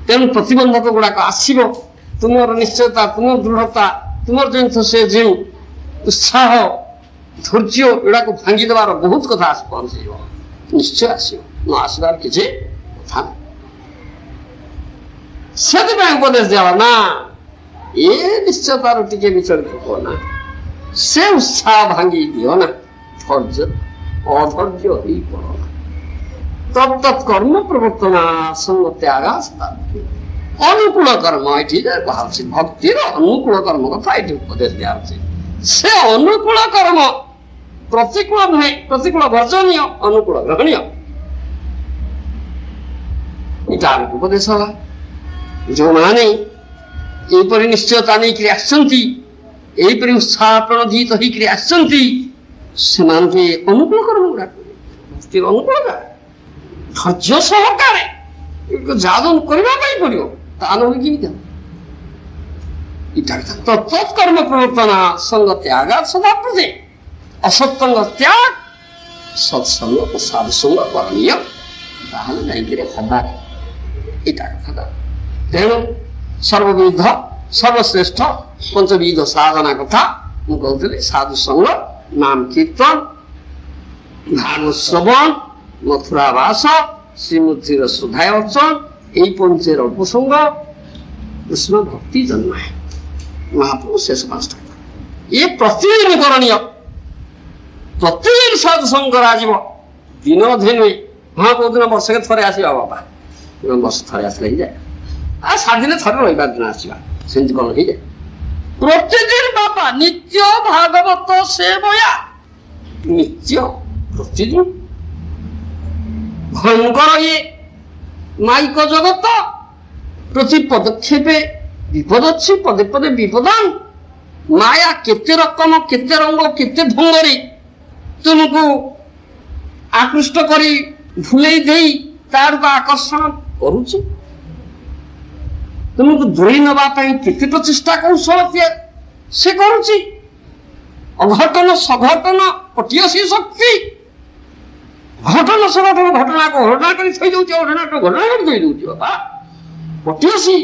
Speaker 1: ତେଣୁ ପ୍ରତିବନ୍ଧକ ଗୁଡାକ ଆସିବ। ତୁମର ନିଶ୍ଚୟତା, ତୁମର ଦୃଢ଼ତା, ତୁମର ଯେମିତି ସେ ଯେଉଁ ଉତ୍ସାହ ଧୈର୍ଯ୍ୟ ଏଗୁଡାକୁ ଭାଙ୍ଗିଦେବାର ବହୁତ କଥା ଆସି ପହଞ୍ଚିଯିବ। ନିଶ୍ଚୟ ଆସିବ, ନ ଆସିବାର କିଛି କଥା ନାହିଁ। ସେଥିପାଇଁ ଉପଦେଶ ଦିଆଗଲା ନା ଏ ନିଶ୍ଚୟତାରୁ ଟିକେ ବିଚଳିତ ହୁଅ ନା, ସେ ଉତ୍ସାହ ଭାଙ୍ଗି ଦିଅ ନା, ଧୈର୍ଯ୍ୟ ଅଧୈର୍ଯ୍ୟ ହେଇ ପଡ ନା। ତତ୍ତ୍ କର୍ମ ପ୍ରବର୍ତ୍ତନା ସଙ୍ଗ ତ୍ୟାଗ ଅନୁକୂଳ କର୍ମ। ଏଠି କୁହାଉଛି ଭକ୍ତିର ଅନୁକୂଳ କର୍ମ କଥା ଏଠି ଉପଦେଶ ଦିଆହଉଛି। ସେ ଅନୁକୂଳ କର୍ମ ପ୍ରତିକୂଳ ନୁହେଁ, ପ୍ରତିକୂଳ ବର୍ଜନୀୟ, ଅନୁକୂଳ ଗ୍ରହଣୀୟ। ଏଇଟା ଉପଦେଶ ହେଲା। ଯେଉଁମାନେ ଏହିପରି ନିଶ୍ଚୟତା ନେଇକରି ଆସିଛନ୍ତି, ଏହିପରି ଉତ୍ସାହ ପ୍ରଣୋଦିତ ହେଇକରି ଆସିଛନ୍ତି, ସେମାନଙ୍କୁ ଅନୁକୂଳ କର୍ମ ଗୁଡାକ ଭକ୍ତିର ଅନୁକୂଳ ଧୈର୍ଯ୍ୟ ସହକାରେ ଯାଦନ କରିବା ପାଇଁ ପଡିବ। ତା ନହେଲେ କେମିତି ହେବ? ତତ୍ତ୍ କର୍ମ ପ୍ରବର୍ତ୍ତନା ସଙ୍ଗ ତ୍ୟାଗ ସଦା ପ୍ରତି ଅସତ୍ସଙ୍ଗ ତ୍ୟାଗ ସତ୍ସଙ୍ଗ ସାଧୁସଙ୍ଗ କରଣୀୟ। ତାହେଲେ ଯାଇକିରି ହବା। ଏଇଟା କଥା। ତେଣୁ ସର୍ବବିଧ ସର୍ବଶ୍ରେଷ୍ଠ ପଞ୍ଚବିଧ ସାଧନା କଥା ମୁଁ କହୁଥିଲି। ସାଧୁସଙ୍ଗ, ନାମ କୀର୍ତ୍ତନ, ଭାଗବତ ଶ୍ରବଣ, ମଥୁରା ବାସ, ଶ୍ରୀମୂର୍ତ୍ତିର ଶ୍ରଦ୍ଧାୟ ଅର୍ଚନ, এই পঞ্চের অল্পসঙ্গ কৃষ্ণ ভক্তি জন্মায়। মহাপ্রভু শেষ পাঁচটা এ প্রতিদিন করণীয়। প্রতিদিন সৎসঙ্গ କରାଯିବ। ଦିନ ଅଧେ ନୁହେଁ। ହଁ କୋଉଦିନ ବର୍ଷକେ ଥରେ ଆସିବା ବାବା, ବର୍ଷ ଥରେ ଆସିଲେ ହେଇଯାଏ। ଆଉ 7 ଦିନେ ଥରେ ରବିବାର ଦିନ ଆସିବା, ସେମିତି କଣ ହେଇଯାଏ? ପ୍ରତିଦିନ ବାପା ନିତ୍ୟ ଭାଗବତ ସେବୟା। ନିତ୍ୟ ପ୍ରତିଦିନ ଭୟଙ୍କର ଇଏ ମାଇକ ଜଗତ। ପ୍ରତି ପଦକ୍ଷେପେ ବିପଦ ଅଛି, ପଦେ ପଦେ ବିପଦାନ। ମାୟା କେତେ ରକମ, କେତେ ରଙ୍ଗ, କେତେ ଢଙ୍ଗରେ ତୁମକୁ আকৃষ্ট କରି ଭୁଲେଇ ଦେଇ ତାରକୁ ଆକର୍ଷଣ କରୁଛି। ତୁମକୁ ଦୂରେଇ ନେବା ପାଇଁ କେତେ ପ୍ରଚେଷ୍ଟା କୌଶଳ ସେ କରୁଛି। ଅଘଟନ ସଘଟନ ପଟିଅସି ଶକ୍ତି। ଘଟନ ସଘଟନ ଘଟଣାକୁ ଘଟଣା କରି ଥୋଇ ଦଉଛି, ଘଟଣାକୁ ଘଟଣା କରି ଥୋଇ ଦଉଛି। ବାବା ପଟିଅସି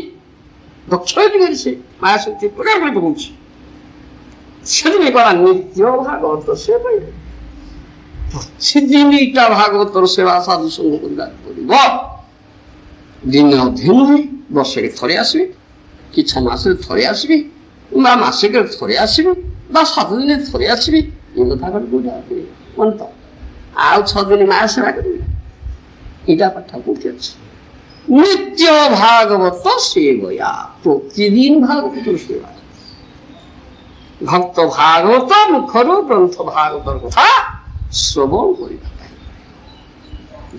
Speaker 1: ଦକ୍ଷ କରି ସେ ମାୟା ଶକ୍ତି ପ୍ରକାର କରି ପକଉଛି। ସେଥିପାଇଁ କଲା ନିତ୍ୟ ଭାଗବତ ସେବା। ପ୍ରତିଦିନଟା ଭାଗବତର ସେବା ସାଧୁ ସଙ୍ଗ କରିବାକୁ ପଡିବ। ଦିନେ ଅଧେ ନୁହେଁ, ବର୍ଷରେ ଥରେ ଆସିବି କି 6 ମାସରେ ଥରେ ଆସିବି ବା ମାସିକରେ ଥରେ ଆସିବି ବା 7 ଦିନରେ ଥରେ ଆସିବି। ଏ କଥା କଣ ତ ଆଉ 6 ଦିନ ମାଆ ସେବା କରିବି? ଏଇଟା ପାଠ କୋଉଠି ଅଛି? ନିତ୍ୟ ଭାଗବତ ସେବୟା। ପ୍ରତିଦିନ ଭାଗବତର ସେବା। ଭକ୍ତ ଭାଗବତ ମୁଖରୁ ଗ୍ରନ୍ଥ ଭାଗବତର କଥା ଶ୍ରବଣ କରିବା ପାଇଁ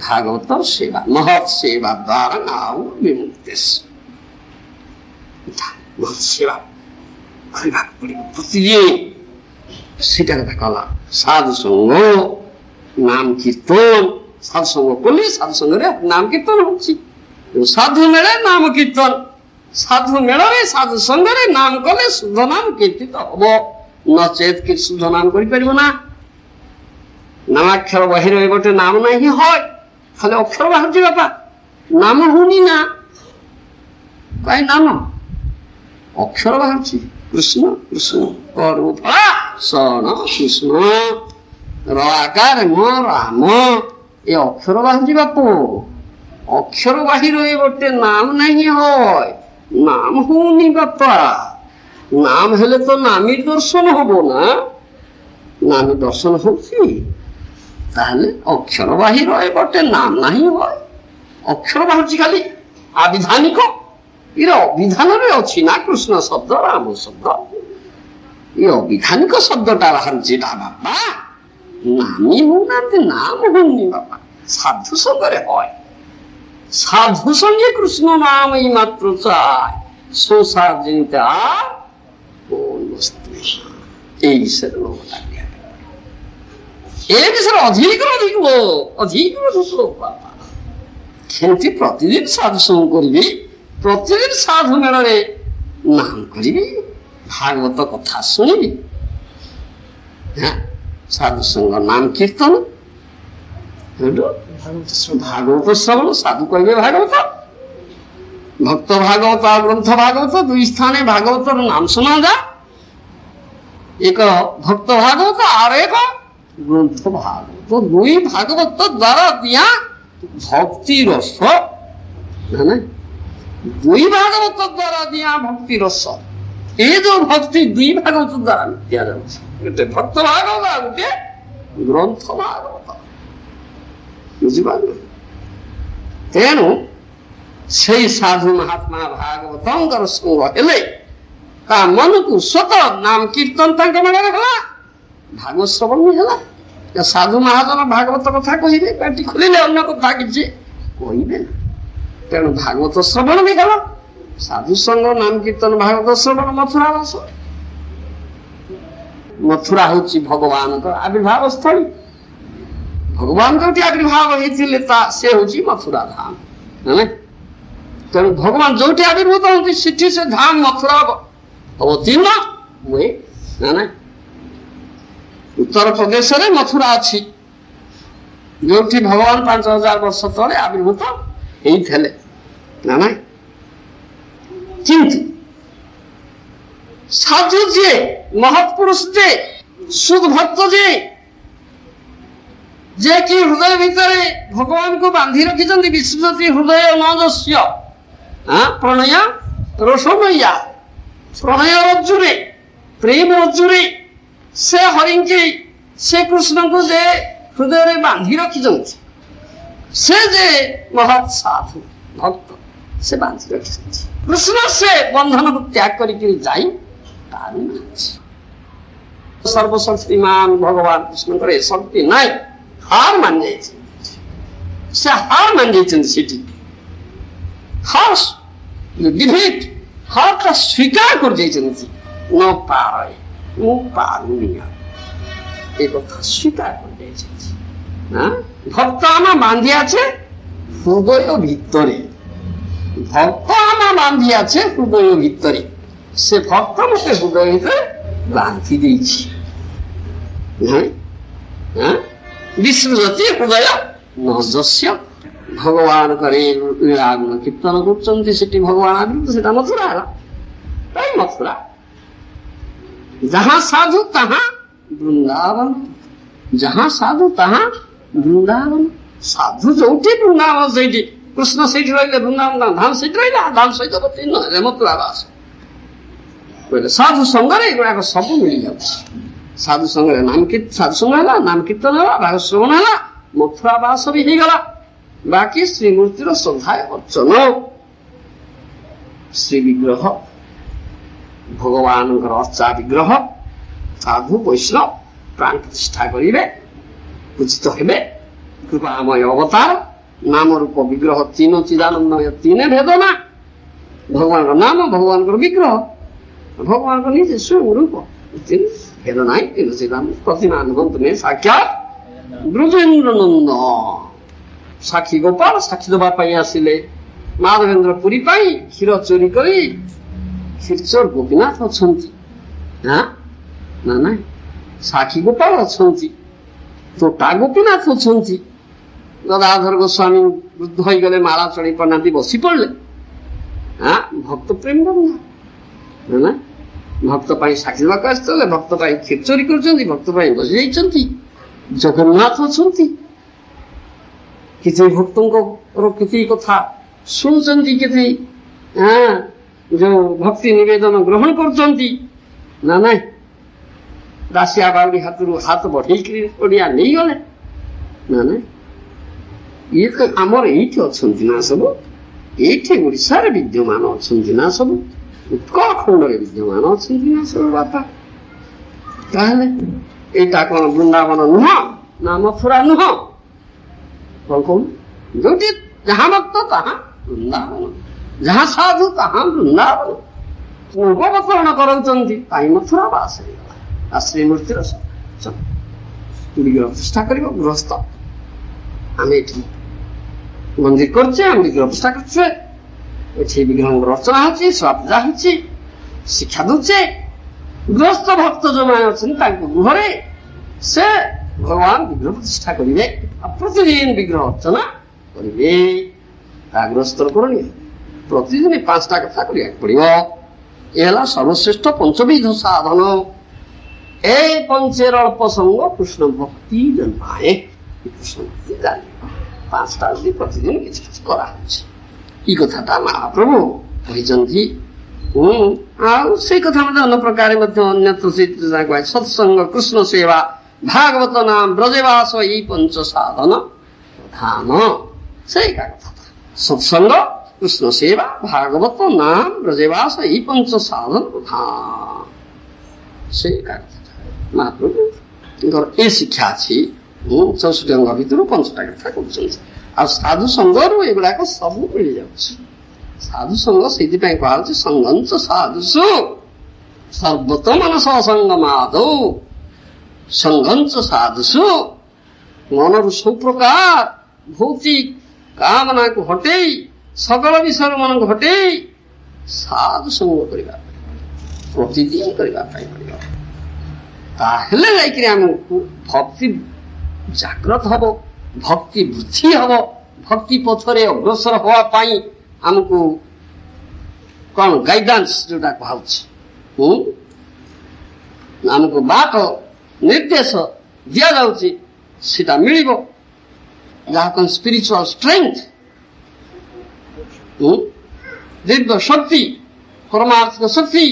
Speaker 1: ଭାଗବତର ସେବା, ମହତ୍ ସେବା ଦ୍ୱାରା ଆଉ ବିମୁକ୍ତି। ମହତ୍ ସେବା କରିବାକୁ ପଡିବ ପ୍ରତିଦିନ। ସେଟା କଥା କଲା। ସାଧୁ ସଙ୍ଗ, ନାମ କୀର୍ତ୍ତନ। ସାଧୁସଙ୍ଗ କଲେ ସାଧୁସଙ୍ଗରେ ନାମ କୀର୍ତ୍ତନ ହଉଛି। ସାଧୁ ମେଳେ ନାମ କୀର୍ତ୍ତନ। ସାଧୁ ମେଳରେ ସାଧୁ ସଙ୍ଗରେ ନାମ କଲେ ଶୁଦ୍ଧ ନାମ କୀର୍ତ୍ତିତ ହବ। ନଚେତ କି ଶୁଦ୍ଧ ନାମ କରିପାରିବ ନା। ନାମାକ୍ଷର ବହିରେ ଗୋଟେ ନାମ ନାହିଁ হয়, ଖାଲି ଅକ୍ଷର ବାହାରୁଛି ବାପା, ନାମ ହଉନି ନା। କାହିଁ ନାମ ଅକ୍ଷର ବାହାରୁଛି। କୃଷ୍ଣ କୃଷ୍ଣ କରୁ ଫଳା ଶରଣ କୃଷ୍ଣ ର ଆକାର ମ ରାମ। ଏ ଅକ୍ଷର ବାହାରୁଛି ବାପୁ। ଅକ୍ଷର ବାহিরে ଗୋଟେ নাম ନାହିଁ হয়, নাম হউনি বাপা। নাম হেলে তো নামী দর্শন হব না। নামী দর্শন হচ্ছে তাহলে অক্ষর বাহিরে ଗୋଟେ নাম ନାହିଁ হয়। অক্ষর বাহারছি খালি আবিধানিক। এর অবিধাନରେ ଅଛି না কৃষ্ণ শব্দ রাম শব্দ। এই অবিধানিক শব্দটা বাহারছি না বাপা। নামী হউনাহাନ୍ତି, নাম হউনি বাপা। সাধু সঙ্গরে হয়। সাধু সঙ্গে কৃষ্ণ নাম এই মাত্র চায়। ସଂସାର ଯେମିତି ଏଇ ବିଷୟରେ ଏ ବିଷୟରେ ଅଧିକରୁ ଅଧିକ କେମିତି ପ୍ରତିଦିନ ସାଧୁସଙ୍ଗ କରିବି, ପ୍ରତିଦିନ ସାଧୁ ମେଳରେ ନାମ କରିବି, ଭାଗବତ କଥା ଶୁଣିବି, ସାଧୁସଙ୍ଗ ନାମ କୀର୍ତ୍ତନ, ଭାଗବତ ଶ୍ରବଣ, ସାଧୁ କହିବେ ଭାଗବତ, ଭକ୍ତ ଭାଗବତ ଆଉ ଗ୍ରନ୍ଥ ଭାଗବତ ଦୁଇ ସ୍ଥାନେ ଭାଗବତର ନାମ ଶୁଣାଯା, ଏକ ଭକ୍ତ ଭାଗବତ আর ଏକ ଗ୍ରନ୍ଥ ଭାଗବତ, ଦୁଇ ଭାଗବତ ଦ୍ୱାରା ଦିଆ ଭକ୍ତି ରସ, ଦୁଇ ଭାଗବତ ଦ୍ୱାରା ଦିଆ ଭକ୍ତି ରସ, ଏ ଯୋଉ ଭକ୍ତି ଦୁଇ ଭାଗବତ ଦ୍ୱାରା ଦିଆଯାଉଛି, ଗୋଟେ ଭକ୍ତ ଭାଗବତ ଆଉ ଗୋଟେ ଗ୍ରନ୍ଥ ଭାଗବତ, ବୁଝିପାରିଲେ? ତେଣୁ ସେଇ ସାଧୁ ମହାତ୍ମା ଭାଗବତଙ୍କର ସଙ୍ଗ ହେଲେ ତା ମନକୁ ସ୍ୱତଃ ନାମ କୀର୍ତ୍ତନ ତାଙ୍କ ମନରେ ହେଲା, ଭାଗବତ ଶ୍ରବଣ ହେଲା। ସାଧୁ ମହାଜନ ଭାଗବତ କଥା କହିବେ, ପାଟି ଖୋଲିଲେ ଅନ୍ୟ କଥା କିଛି କହିବେ ନା। ତେଣୁ ଭାଗବତ ଶ୍ରବଣ ବି ହେଲା, ସାଧୁ ସଙ୍ଗ ନାମ କୀର୍ତ୍ତନ ଭାଗବତ ଶ୍ରବଣ। ମଥୁରା ବାସ, ମଥୁରା ହଉଛି ଭଗବାନଙ୍କର ଆବିର୍ଭାବ ସ୍ଥଳୀ। ଭଗବାନ ଯୋଉଠି ଆବିର୍ଭାବ ହେଇଥିଲେ ସେ ହଉଛି ମଥୁରା ଧାମ। ତେଣୁ ଭଗବାନ ଯୋଉଠି ଆବିର୍ଭୂତ ହୁଅନ୍ତି ସେଠି ସେ ଧାମ ମଥୁରା ଅବତୀର୍ଣ୍ଣ ହୁଏ ନା ନାଇଁ। ଉତ୍ତର ପ୍ରଦେଶରେ ମଥୁରା ଅଛି, ଯୋଉଠି ଭଗବାନ 5000 ବର୍ଷ ତଳେ ଆବିର୍ଭୂତ ହେଇଥିଲେ ନା ନାଇଁ। କିନ୍ତୁ ସାଧୁ ଯିଏ, ମହତ୍ପୁରୁଷ ଯିଏ, ସୁଧ ଭକ୍ତ ଯିଏ କି ହୃଦୟ ଭିତରେ ଭଗବାନଙ୍କୁ ବାନ୍ଧି ରଖିଛନ୍ତି, ବିଶ୍ୱତି ହୃଦୟ ନଯସ୍ୟ ପ୍ରଣୟ ରୋଷମୟା, ପ୍ରଣୟ ରଜ୍ଜୁରେ ପ୍ରେମ ରଜ୍ଜୁରେ ସେ ହରିଙ୍କି, ସେ କୃଷ୍ଣଙ୍କୁ ଯେ ହୃଦୟରେ ବାନ୍ଧି ରଖିଛନ୍ତି, ସେ ଯେ ମହତ୍ ସାଧୁ ଭକ୍ତ ସେ ବାନ୍ଧି ରଖିଛନ୍ତି। କୃଷ୍ଣ ସେ ବନ୍ଧନକୁ ତ୍ୟାଗ କରିକି ଯାଇ ପାରୁନାହାନ୍ତି। ସର୍ବଶକ୍ତିମାନ ଭଗବାନ କୃଷ୍ଣଙ୍କର ଏ ଶକ୍ତି ନାହିଁ, ହାର ମାନି ଯାଇଛନ୍ତି, ସେ ହାର ମାନି ଯାଇଛନ୍ତି। ସେଠି ଡିଭିଟ୍ ହାରଟା ସ୍ୱୀକାର କରିଯାଇଛନ୍ତି। ନ ପାରେ, ମୁଁ ପାରୁନି, ଏ କଥା ସ୍ୱୀକାର କରିଯାଇଛନ୍ତି। ভক্ত আমা বাঁধি আছে হৃদয় ভিতরে, ভক্ত আমা বাঁধি আছে হৃদয় ভিতরে, সে ভক্ত মতে হৃদয় ভিতরে বাঁধি দিয়েছি। বিশ্বজ্যোতি হৃদয় নজস্য, ভগবান করে লীলাগুণ কীর্তন করছেন, সেটি ভগবান আবির্ভূত, সেটা মথুরা হল। তাই মথুরা যাহা সাধু তাহা বৃন্দাবন, যাহা সাধু তাহা বৃন্দাবন। সাধু ଯୋଉଠି ବୃନ୍ଦାବନ ସେଇଠି, କୃଷ୍ଣ ସେଇଠି ରହିଲେ, ବୃନ୍ଦାବନ ଧାମ ସେଇଠି ରହିଲା, ଧାମ ସହିତ ମଥୁରା ବାସ କହିଲେ। ସାଧୁ ସଙ୍ଗରେ ଏଗୁଡାକ ସବୁ ମିଳିଯାଉଛି। ସାଧୁ ସଙ୍ଗରେ ସାଧୁ ସଙ୍ଗ ହେଲା, ନାମ କୀର୍ତ୍ତନ ହେଲା, ଭାଗ ଶ୍ରବଣ ହେଲା, ମଥୁରା ବାସ ବି ହେଇଗଲା। ବାକି ଶ୍ରୀମୂର୍ତ୍ତିର ଶ୍ରଦ୍ଧା ଅର୍ଚ୍ଚନ, ଶ୍ରୀ ବିଗ୍ରହ, ଭଗବାନଙ୍କର ଅର୍ଚ୍ଚା ବିଗ୍ରହ, ସାଧୁ ବୈଷ୍ଣବ ପ୍ରାଣ ପ୍ରତିଷ୍ଠା କରିବେ, ପୂଜିତ ହେବେ। କୃପାମୟ ଅବତାର, ନାମ ରୂପ ବିଗ୍ରହ, ତିନ ଚିଦାନନ୍ଦମୟ, ତିନେ ଭେଦନା। ଭଗବାନଙ୍କ ନାମ, ଭଗବାନଙ୍କର ବିଗ୍ରହ, ଭଗବାନଙ୍କ ନିଜେ ସ୍ୱୟଂ ରୂପ, ଭେଦ ନାହିଁ। ତିନ ଚିଦାନନ୍ଦ ପ୍ରତିମା ନୁହନ୍ତୁ ନୁହେଁ, ସାକ୍ଷାତ ବ୍ରଜେନ୍ଦ୍ର ନନ୍ଦ। ସାକ୍ଷୀ ଗୋପାଳ ସାକ୍ଷୀ ଦେବା ପାଇଁ ଆସିଲେ, ମାଧବେନ୍ଦ୍ର ପୁରୀ ପାଇଁ କ୍ଷୀର ଚୋରି କରି କ୍ଷୀରଚୋର ଗୋପୀନାଥ ଅଛନ୍ତି ନା ନାଇଁ, ସାକ୍ଷୀ ଗୋପାଳ ଅଛନ୍ତି, ତୋଟା ଗୋପୀନାଥ ଅଛନ୍ତି। ଗଦାଧର ଗୋସ୍ୱାମୀ ବୃଦ୍ଧ ହେଇଗଲେ, ମାଳା ଚଢେଇ ପାରୁନାହାନ୍ତି, ବସି ପଡିଲେ। ଭକ୍ତ ପ୍ରେମ ନା, ଭକ୍ତ ପାଇଁ ସାକ୍ଷୀ ଦେବାକୁ ଆସିଥିଲେ, ଭକ୍ତ ପାଇଁ କ୍ଷୀର ଚୋରି କରୁଛନ୍ତି, ଭକ୍ତ ପାଇଁ ବସି ଯାଇଛନ୍ତି। ଜଗନ୍ନାଥ ଅଛନ୍ତି, କିଛି ଭକ୍ତଙ୍କର କିଛି କଥା ଶୁଣୁଛନ୍ତି, କିଛି ଯୋଉ ଭକ୍ତି ନିବେଦନ ଗ୍ରହଣ କରୁଛନ୍ତି ନା ନାଇଁ। ଦାସିଆ ବାଉରୀ ହାତରୁ ହାତ ବଢେଇକିରି ଓଡିଆ ନେଇଗଲେ ନା ନାଇଁ। ଇଏ ତ ଆମର ଏଇଠି ଅଛନ୍ତି ନା ସବୁ, ଏଇଠି ଓଡିଶାରେ ବିଦ୍ୟମାନ ଅଛନ୍ତି ନା ସବୁ, ଉତ୍କଳ ଖଣ୍ଡରେ ବିଦ୍ୟମାନ ଅଛନ୍ତି ନା ସବୁ ବାପା। ତାହେଲେ ଏଇଟା କଣ ବୃନ୍ଦାବନ ନୁହଁ ନା ମଥୁରା ନୁହଁ? କଣ କହୁନ? ଯୋଉଠି ଯାହା ଭକ୍ତ ତାହା ବୃନ୍ଦାବନ। जहाँ साधु तहाँ वृंदावन अवतरण कराउछन्ति ताई मथुरा बास आ श्रीमूर्तिर विग्रह प्रतिष्ठा करिब गृहस्थ आमे एठी मंदिर करछे आमे विग्रह प्रतिष्ठा करछे एठी विग्रह रचना होछि स्वापूजा होछि शिक्षा दउछे गृहस्थ भक्त जो माने अछन तांको गृहरे से भगवान विग्रह प्रतिष्ठा करिवे प्रतिदिन विग्रह अर्चना करिवे गृहस्थ करणी प्रतिदिन 5टा कथा करिया पड़िबो एला सर्वश्रेष्ठ पंचविध साधन ए पंचेर अल्प संग कृष्ण भक्ति जन्माए कृष्ण भक्ति जाने 5टा प्रतिदिन किछ किछ करा होछि ई कथाटा महाप्रभु कहिसंथि से कथा अन्य प्रकार अन्यत्र सत्संग कृष्ण सेवा भागवत नाम ब्रजवास यही पंच साधन प्रधान से कथा सत्संग कृष्ण सेवा भागवत नाम ब्रजवास यही पंच साधन प्रधान से कथा महाप्रभु ए शिक्षा अच्छी 64 अंग भितर 5टा कथा कर साधु संग एगुड़ाक सब मिल जाऊँ साधु संग से कहा संगंच साधुषु सर्वतो मनस संगमादौ संगंच साधुषु मन सब प्रकार भौतिक कामना को हटे सकल विषय मन को हटे साधु संग करने प्रतिदिन करने भक्ति जागृत हम भक्ति वृद्धि हम भक्ति पथरे अग्रसर होवाई आमको कौन गाइडेंस जोटा कहमको बाट निर्देश दि जाता मिल जहाँ कौन स्पिरिचुअल स्ट्रेंथ दिव्य शक्ति परमार्थिक शक्ति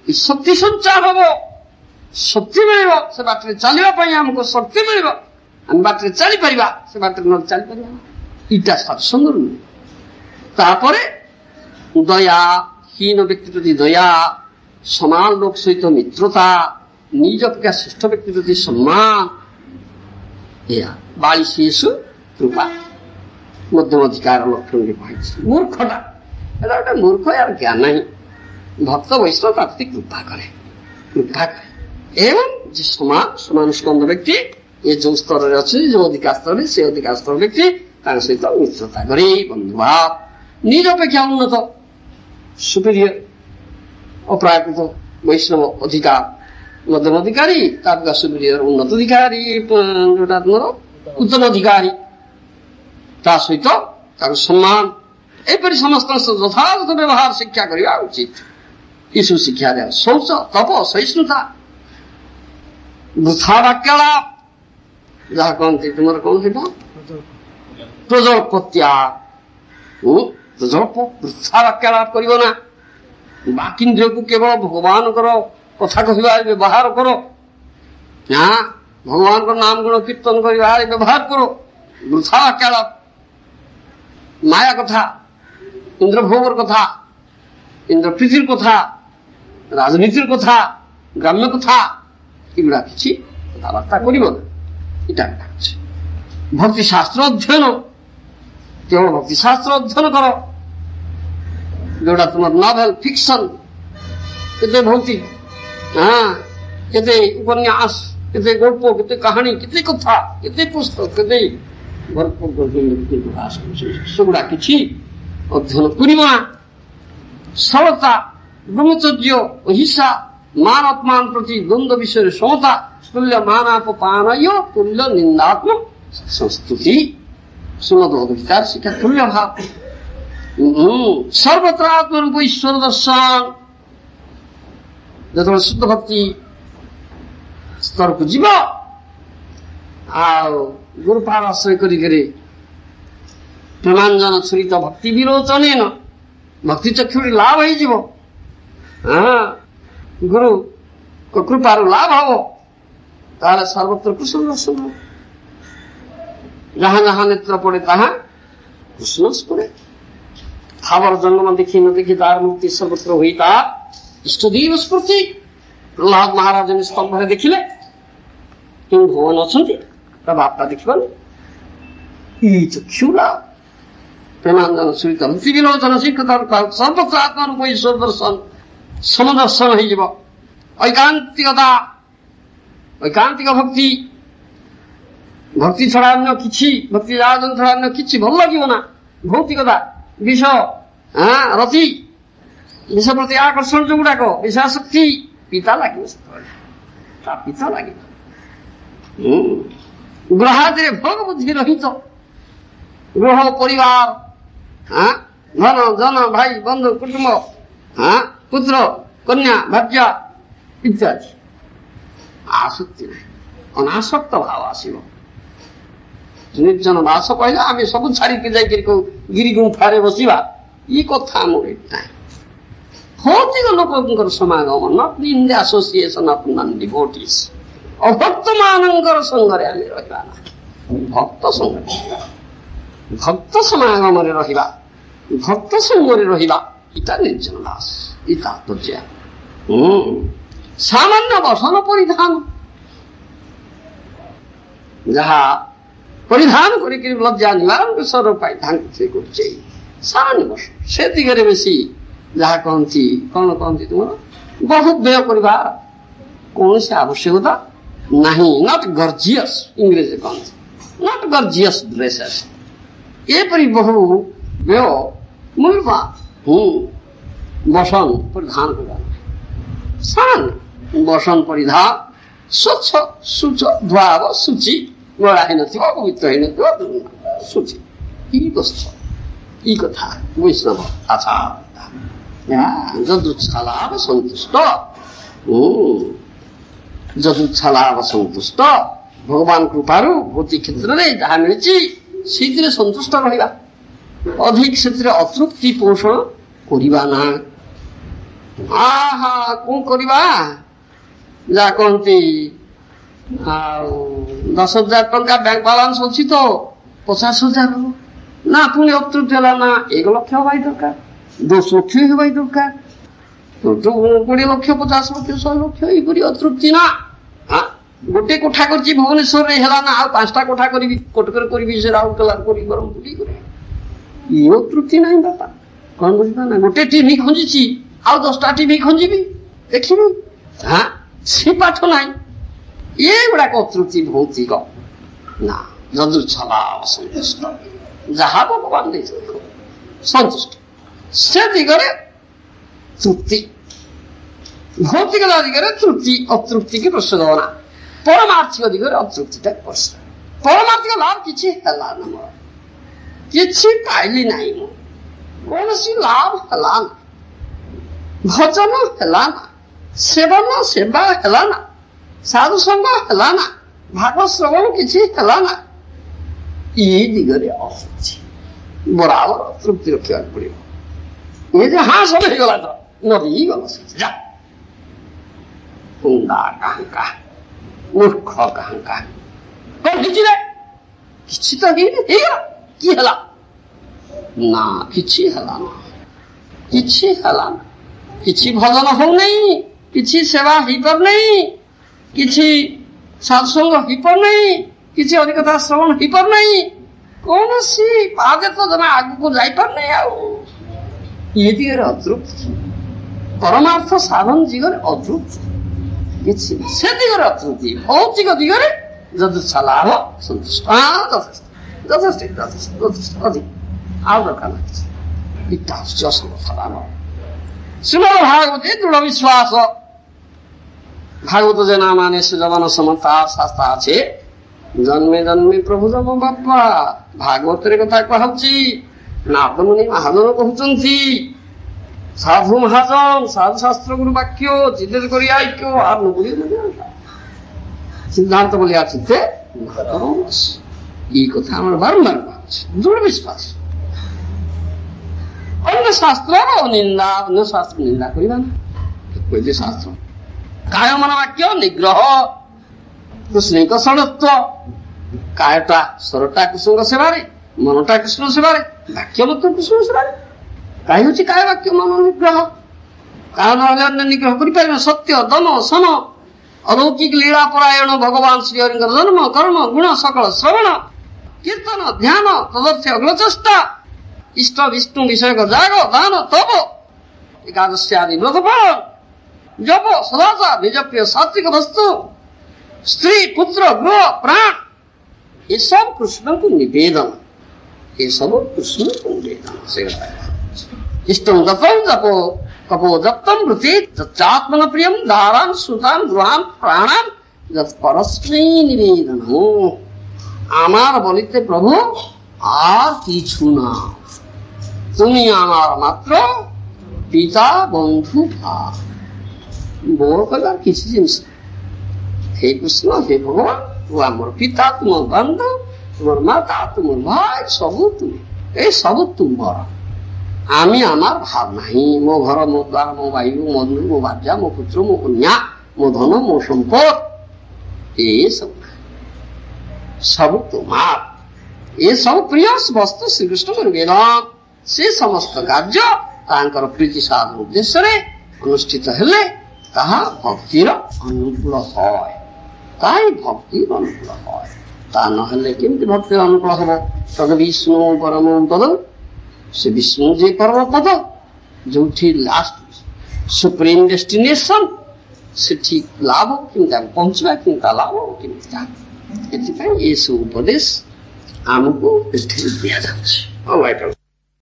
Speaker 1: शक्ति संचार हम शक्ति मिल से बाटे चलने आमको शक्ति मिल आम बाटे चली पार से बाटे न चली पार इटा सत्संग तापरे दया हीन व्यक्ति प्रति दया समान लोक सहित मित्रता निज अपेक्षा श्रेष्ठ व्यक्ति प्रति सम्मान बाईशेषु कृपा मध्यम अधिकार लक्षण मूर्खटा गोटे मूर्ख यार ज्ञान नहीं भक्त वैष्णव प्रति कृपा करे एवं जो समान स्कंद व्यक्ति ये जो स्तर अच्छे जो अधिकार स्तर से अधिकार स्तर व्यक्ति सहित मित्रता करे बंधुभाव निज अपेक्षा उन्नत सुपीरियर अपराकृत वैष्णव अधिकार मध्यम अधिकारी सुपीरियर उन्नत अधिकारी जोटा तुम उत्तम अधिकारी सहित सम्मान एपरी समस्त यथार्थ व्यवहार शिक्षा करने उचित यीशु शिक्षा दिया शौच तप सहिष्णुता वृथा वाक्यालाप जहाँ कहते तुम कौन है प्रजल्पत्याग वृथा वाक्यालाप करना बाकिंद्रिय को केवल भगवान कथा कहवा व्यवहार करो हाँ भगवान को नाम गुण कीर्तन करवा व्यवहार करो वृथा वाक्यालाप माया कथा इंद्रभोगर कथा इंद्रप्रीतिर कथा राजनीतिर कथा ग्राम्य कथा एगुड़ा कि कथबार्ता कर भक्ति शास्त्र अध्ययन केवल भक्ति शास्त्र अध्ययन कर जोड़ा तुम नॉवेल फिक्शन केते भौतिक हाँ केते उपन्यास केते गल्प केते कहानी केते कथा केते पुस्तक केते सेगुड़ा कि अध्ययन करना सरलता ब्रह्मचर्य अहिंसा मान अपमान प्रति द्वंद्व विषय समता तुल्य मानापपान तुल्य निंदात्मक संस्तुति सुमदोधिकार शिक्षा तुल्य भाव सर्वत्र आत्मरूप ईश्वर दर्शन जो शुद्ध भक्ति स्तर को जीव गुरुपाद आश्रय करी प्रेमांजन छुरीत भक्ति विरोचन भक्ति चक्षु लाभ हो गुरु को कृपार लाभ हम ताले सर्वत्र कृष्ण दर्शन हो जहाँ जहाँ नेत्र पड़े तहाँ कृष्ण पड़े थावर जन्म देखी न देखी तार मुक्ति सर्वत्र हुई तार इष्टदेव स्मृति प्रहलाद महाराज स्तंभ देखिले क्यों भगवान अच्छा बापा देखने चक्षु लाभ ପ୍ରେମାନନ୍ଦ ସୁରିତ ଭକ୍ତି ବିଲୋଚନ ଶିକ୍ଷିତ ସର୍ବତ୍ର ଆତ୍ମରୂପ ଈଶ୍ୱର ଦର୍ଶନ ସମଦର୍ଶନ ହେଇଯିବ। ଐକାନ୍ତିକ ଭକ୍ତି, ଭକ୍ତି ଛଡା ଅନ୍ୟ କିଛି, ଭକ୍ତି ଆରାଧନା ଛଡା ଅନ୍ୟ କିଛି ଭଲ ଲାଗିବ ନା। ଭୌତିକତା, ବିଷ, ରତି, ବିଷ ପ୍ରତି ଆକର୍ଷଣ ଯୋଉଗୁଡାକ, ବିଷୟାସକ୍ତି ପିତା ଲାଗିବ, ସେତେବେଳେ ତା ପିତା ଲାଗିବ। ଗ୍ରହାଦିରେ ଭୋଗ ବୁଦ୍ଧି ରହିତ, ଗୃହ ପରିବାର, ଧନ ଜନ ଭାଇ ବନ୍ଧୁ କୁଟୁମ୍ବ, ପୁତ୍ର କନ୍ୟା ଭାର୍ଯ୍ୟା ଇତ୍ୟାଦି ଆସକ୍ତି ନାହିଁ, ଅନାସକ୍ତ ଭାବ ଆସିବ। ନିର୍ଜନ ବାସ କହିଲେ ଆମେ ସବୁ ଛାଡିକି ଯାଇକରି ଗିରି ଗୁମ୍ଫାରେ ବସିବା, ଇ କଥା ଆମର ନାହିଁ। ଭୌତିକ ଲୋକଙ୍କର ସମାଗମ, not in the association of non devotees. ଅଭକ୍ତ ମାନଙ୍କର ସଙ୍ଗରେ ଆମେ ରହିବା ନା, ଭକ୍ତ ସଙ୍ଗରେ, ଭକ୍ତ ସମାଗମରେ ରହିବା, ଭକ୍ତ ସଙ୍ଗରେ ରହିବା, ଇଟା ନିର୍ଜନ ଦାସ, ଇ ତାତ୍ପର୍ଯ୍ୟ। ସାମାନ୍ୟ ବସନ ପରିଧାନ, ଯାହା ପରିଧାନ କରିକି ଲଜ୍ଜା ନିବାରଣ ସ୍ୱର ପାଇଁ ତାଙ୍କୁ ସେ କରୁଛେ ସାମାନ୍ୟ ବସନ, ସେ ଦିଗରେ ବେଶୀ ଯାହା କହନ୍ତି, କଣ କହନ୍ତି ତୁମର ବହୁତ ବ୍ୟୟ କରିବା କୌଣସି ଆବଶ୍ୟକତା ନାହିଁ। ନଟ୍ ଗର୍ଜିୟସ୍, ଇଂରେଜୀ କହନ୍ତି ନଟ୍ ଗର୍ଜିୟସ୍ ଡ୍ରେସେସ୍, ଏପରି ବହୁ ବ୍ୟୟ ମୂଲ୍ୟବାନ ବସନ ପରିଧାନ କରିବା, ସାମାନ୍ୟ ବସନ ପରିଧାନ, ସ୍ୱଚ୍ଛ ଶୁଚ ଧୁଆ ହବ, ଶୁଚି ଗଳା ହେଇନଥିବ, ପବିତ୍ର ହେଇନଥିବ, ଶୁଚି, ଇ ବସ୍ତ୍ର, ଇ କଥା ବୈଷ୍ଣବ ଆଚାର। ଯଦୁଚ୍ଛାଲାଭ ସନ୍ତୁଷ୍ଟ, ଯଦୁଚ୍ଛାଲାଭ ସନ୍ତୁଷ୍ଟ, ଭଗବାନ କୃପାରୁ ଭୌତିକ କ୍ଷେତ୍ରରେ ଯାହା ମିଳିଛି ସେଇଥିରେ ସନ୍ତୁଷ୍ଟ ରହିବା, ଅଧିକ ସେଥିରେ ଅତୃପ୍ତି ପୋଷଣ କରିବା ନା। କଣ କରିବା, ଯାହା କହନ୍ତି ଆଉ 10,000 ଟଙ୍କା ବ୍ୟାଙ୍କ ବାଲାନ୍ସ ଅଛି ତ 50,000 ହବ ନା, ପୁଣି ଅତୃପ୍ତି ହେଲା ନା, 1 ଲକ୍ଷ ହବା ଦରକାର, 10 ଲକ୍ଷ ହେବା ଦରକାର, 20 ଲକ୍ଷ 50 ଲକ୍ଷ 100 ଲକ୍ଷ, ଏଇପରି ଅତୃପ୍ତି ନା। ଗୋଟେ କୋଠା କରିଛି ଭୁବନେଶ୍ୱରରେ ହେଲା ନା, ଆଉ 5ଟା କୋଠା କରିବି, କଟକରେ କରିବି, ସେ ରାଉରକେଲାରେ କରିବି, ବ୍ରହ୍ମପୁରୀ କରିବି, ଇଏ ଅତୃପ୍ତି ନାହିଁ ବାପା। କଣ ବୁଝିବା ନା, ଗୋଟେ ଟିଭି ଖଞ୍ଜିଛି ଆଉ 10ଟା ଟିଭି ଖଞ୍ଜିବି ଦେଖିବି, ସେ ପାଠ ନାହିଁ। ଏଗୁଡାକ ଅତୃପ୍ତି ଭୌତିକ ନା। ଯଦୁଚ୍ଛଲା ସନ୍ତୁଷ୍ଟ, ଯାହା ଭଗବାନ ଦେଇଛନ୍ତି ସନ୍ତୁଷ୍ଟ, ସେ ଦିଗରେ ତୃପ୍ତି। ଭୌତିକତା ଦିଗରେ ତୃପ୍ତି, ଅତୃପ୍ତିକି ପ୍ରଶ୍ନ ଦେବ ନା। ପରମାର୍ଥିକ ଦିଗରେ ଅତୃପ୍ତିଟା ପ୍ରଶ୍ନ। ପରମାର୍ଥିକ ଲାଭ କିଛି ହେଲା ନା, ମୋର କିଛି ପାଇଲି ନାହିଁ, ମୁଁ କୌଣସି ଲାଭ ହେଲା ନା, ଭଜନ ହେଲା ନା, ସେବନ ସେବା ହେଲା ନା, ସାଧୁ ସଙ୍ଗ ହେଲା ନା, ଭାଗ ଶ୍ରବଣ କିଛି ହେଲା ନା, ଏଇ ଦିଗରେ ଅତୃପ୍ତି, ବରାବର ତୃପ୍ତି ରଖିବାକୁ ପଡିବ। ଏ ଯେ ସବୁ ହେଇଗଲା ତ ନଦୀ ଗଲା, ଯା କୁଣ୍ଡା କାହାଙ୍କା, ମୂର୍ଖ କାହାଙ୍କା, କଣ ହେଇଛି ରେ, କିଛି ତ ହେଇନି, ହେଇଗଲା, କି ହେଲା ନା, କିଛି ହେଲା ନା, କିଛି ହେଲା ନା, କିଛି ଭଜନ ହଉନାହିଁ, କିଛି ସେବା ହେଇପାରୁନାହିଁ, କିଛି ସତ୍ସଙ୍ଗ ହେଇପାରୁନାହିଁ, କିଛି ଅଧିକତା ଶ୍ରବଣ ହେଇପାରୁନାହିଁ, କୌଣସି ପାଦେ ତ ଜମା ଆଗକୁ ଯାଇପାରୁନାହିଁ। ଆଉ ଏ ଦିଗରେ ଅତୃପ୍ତି, ପରମାର୍ଥ ସାଧନ ଦିଗରେ ଅତୃପ୍ତି କିଛି, ସେ ଦିଗରେ ଅତୃପ୍ତି। ଭୌତିକ ଦିଗରେ ଯଦୁଚ୍ଛା ଲାଭ ସନ୍ତୁଷ୍ଟ, ଯଥେଷ୍ଟ ଯଥେଷ୍ଟ ଯଥେଷ୍ଟ ଯଥେଷ୍ଟ, ଅଧିକ ଆଉ ଦରକାର ନାହିଁ। ଏଇଟା ହଉଛି ଅସମର୍ଥ ଲାଭ। ଶ୍ରୀମଦ୍ ଭାଗବତେ দৃঢ় বিশ্বাস, ভাগবত যে নাম আনে সে জবান সমতা শাস্তা আছে, জন্মে জন্মে প্রভু জন্ম বাপা। ভাগবতের কথা কুହାଉଛି, ନାରଦମୁନି ମହାଜନ କହୁଛନ୍ତି, ସାଧୁ ମହାଜନ ସାଧୁ ଶାସ୍ତ୍ର ଗୁରୁ ବାକ୍ୟ ଚିନ୍ତିତ କରି ଐକ୍ୟ আর নবুলি সিদ্ধান্ত বলিয়া চিত্তে এই কথা আমার বারবার বলছি, দৃঢ় বিশ্বাস। অন্য শাস্ত্রর নিন্দা, অন্য শাস্ত্র নিন্দা করিবা না। কইলে শাস্ত্র কায় মন বাক্য নিগ্রহ, কৃষ্ণଙ୍କ ଷଡ଼ତ୍ଵ, କାୟଟା ସ୍ୱରଟା କୃଷ୍ଣଙ୍କ ସେବାରେ, ମନଟା କୃଷ୍ଣ ସେବାରେ, ବାକ୍ୟ ମଧ୍ୟ କୃଷ୍ଣ ସେବାରେ। କାୟ ହେଉଛି କାୟ ବାକ୍ୟ ମନ ନିଗ୍ରହ, କାୟ ନହେଲେ ଅନ୍ୟ ନିଗ୍ରହ କରିପାରିବେ। ସତ୍ୟ ଦମ ସମ অলৌকিক লীলা পরায়ণ ভগবান শ্রীহরিঙ্কর জন্ম কর্ম গুণ সকল শ্রবণ কীর্তন ধ্যান তদর্থে অগ্রচেষ্টা इष्ट विष्णु विषयको जाग दान तप एकादशी आदि व्रत पालन जप सदाचार निजप्य सात्विक वस्तु स्त्री पुत्र गृह प्राण ये सब कृष्ण को निवेदन, ये सब कृष्ण को निवेदन से इष्टम दत्तम जपो कपो दत्तम वृत्ति तच्चात्मन प्रियम धारान सुतान गृहान प्राणान যত পরস্মৈ নিবেদন। আমার বলিতে প্রভু আর কিছু না, তুমি আমার মাত্র পিতা বন্ধু ভাই। বড় কবার কিছু জিনিস হে কৃষ্ণ হে ভগবান, ও আমার পিতা, তোমার বন্ধু, তোমার মাতা, তোমার ভাই, সবু তুমি, এই সবু ତୁମର। আমি আমার ভাব ନାହିଁ, ମୋ ଘର, ମୋ ଦ୍ୱାର, ମୋ ବାୟୁ, ମୋ ବନ୍ଧୁ, ମୋ ଭାର୍ଯ୍ୟା, ମୋ ପୁତ୍ର, ମୋ କନ୍ୟା, ମୋ ଧନ, ମୋ ସମ୍ପଦ, ଏ ସବୁ ତୁମାର। ଏ ସବୁ ପ୍ରିୟ ବସ୍ତୁ ଶ୍ରୀକୃଷ୍ଣଙ୍କ ନିବେଦନ। ସେ ସମସ୍ତ କାର୍ଯ୍ୟ ତାଙ୍କର ପ୍ରୀତି ସାଧନ ଉଦ୍ଦେଶ୍ୟରେ ଅନୁଷ୍ଠିତ ହେଲେ ତାହା ଭକ୍ତିର ଅନୁକୂଳ হয়, ତାଇ ଭକ୍ତିର ଅନୁକୂଳ হয়। ତା ନହେଲେ କେମିତି ଭକ୍ତିର ଅନୁକୂଳ ହବ? ତଦ ବିଷ୍ଣୁ ପରମ ପଦ, ସେ ବିଷ୍ଣୁ ଯେ ପରମ ପଦ, ଯୋଉଠି ଲାଷ୍ଟ ସୁପ୍ରିମ ଡେଷ୍ଟିନେସନ, ସେଠି ଲାଭ କେମିତି ଆମେ ପହଞ୍ଚିବା, କିନ୍ତୁ ତା ଲାଭ କେମିତି? ଏଥିପାଇଁ ଏସବୁ ଉପଦେଶ ଆମକୁ ଏଠି ଦିଆଯାଉଛି।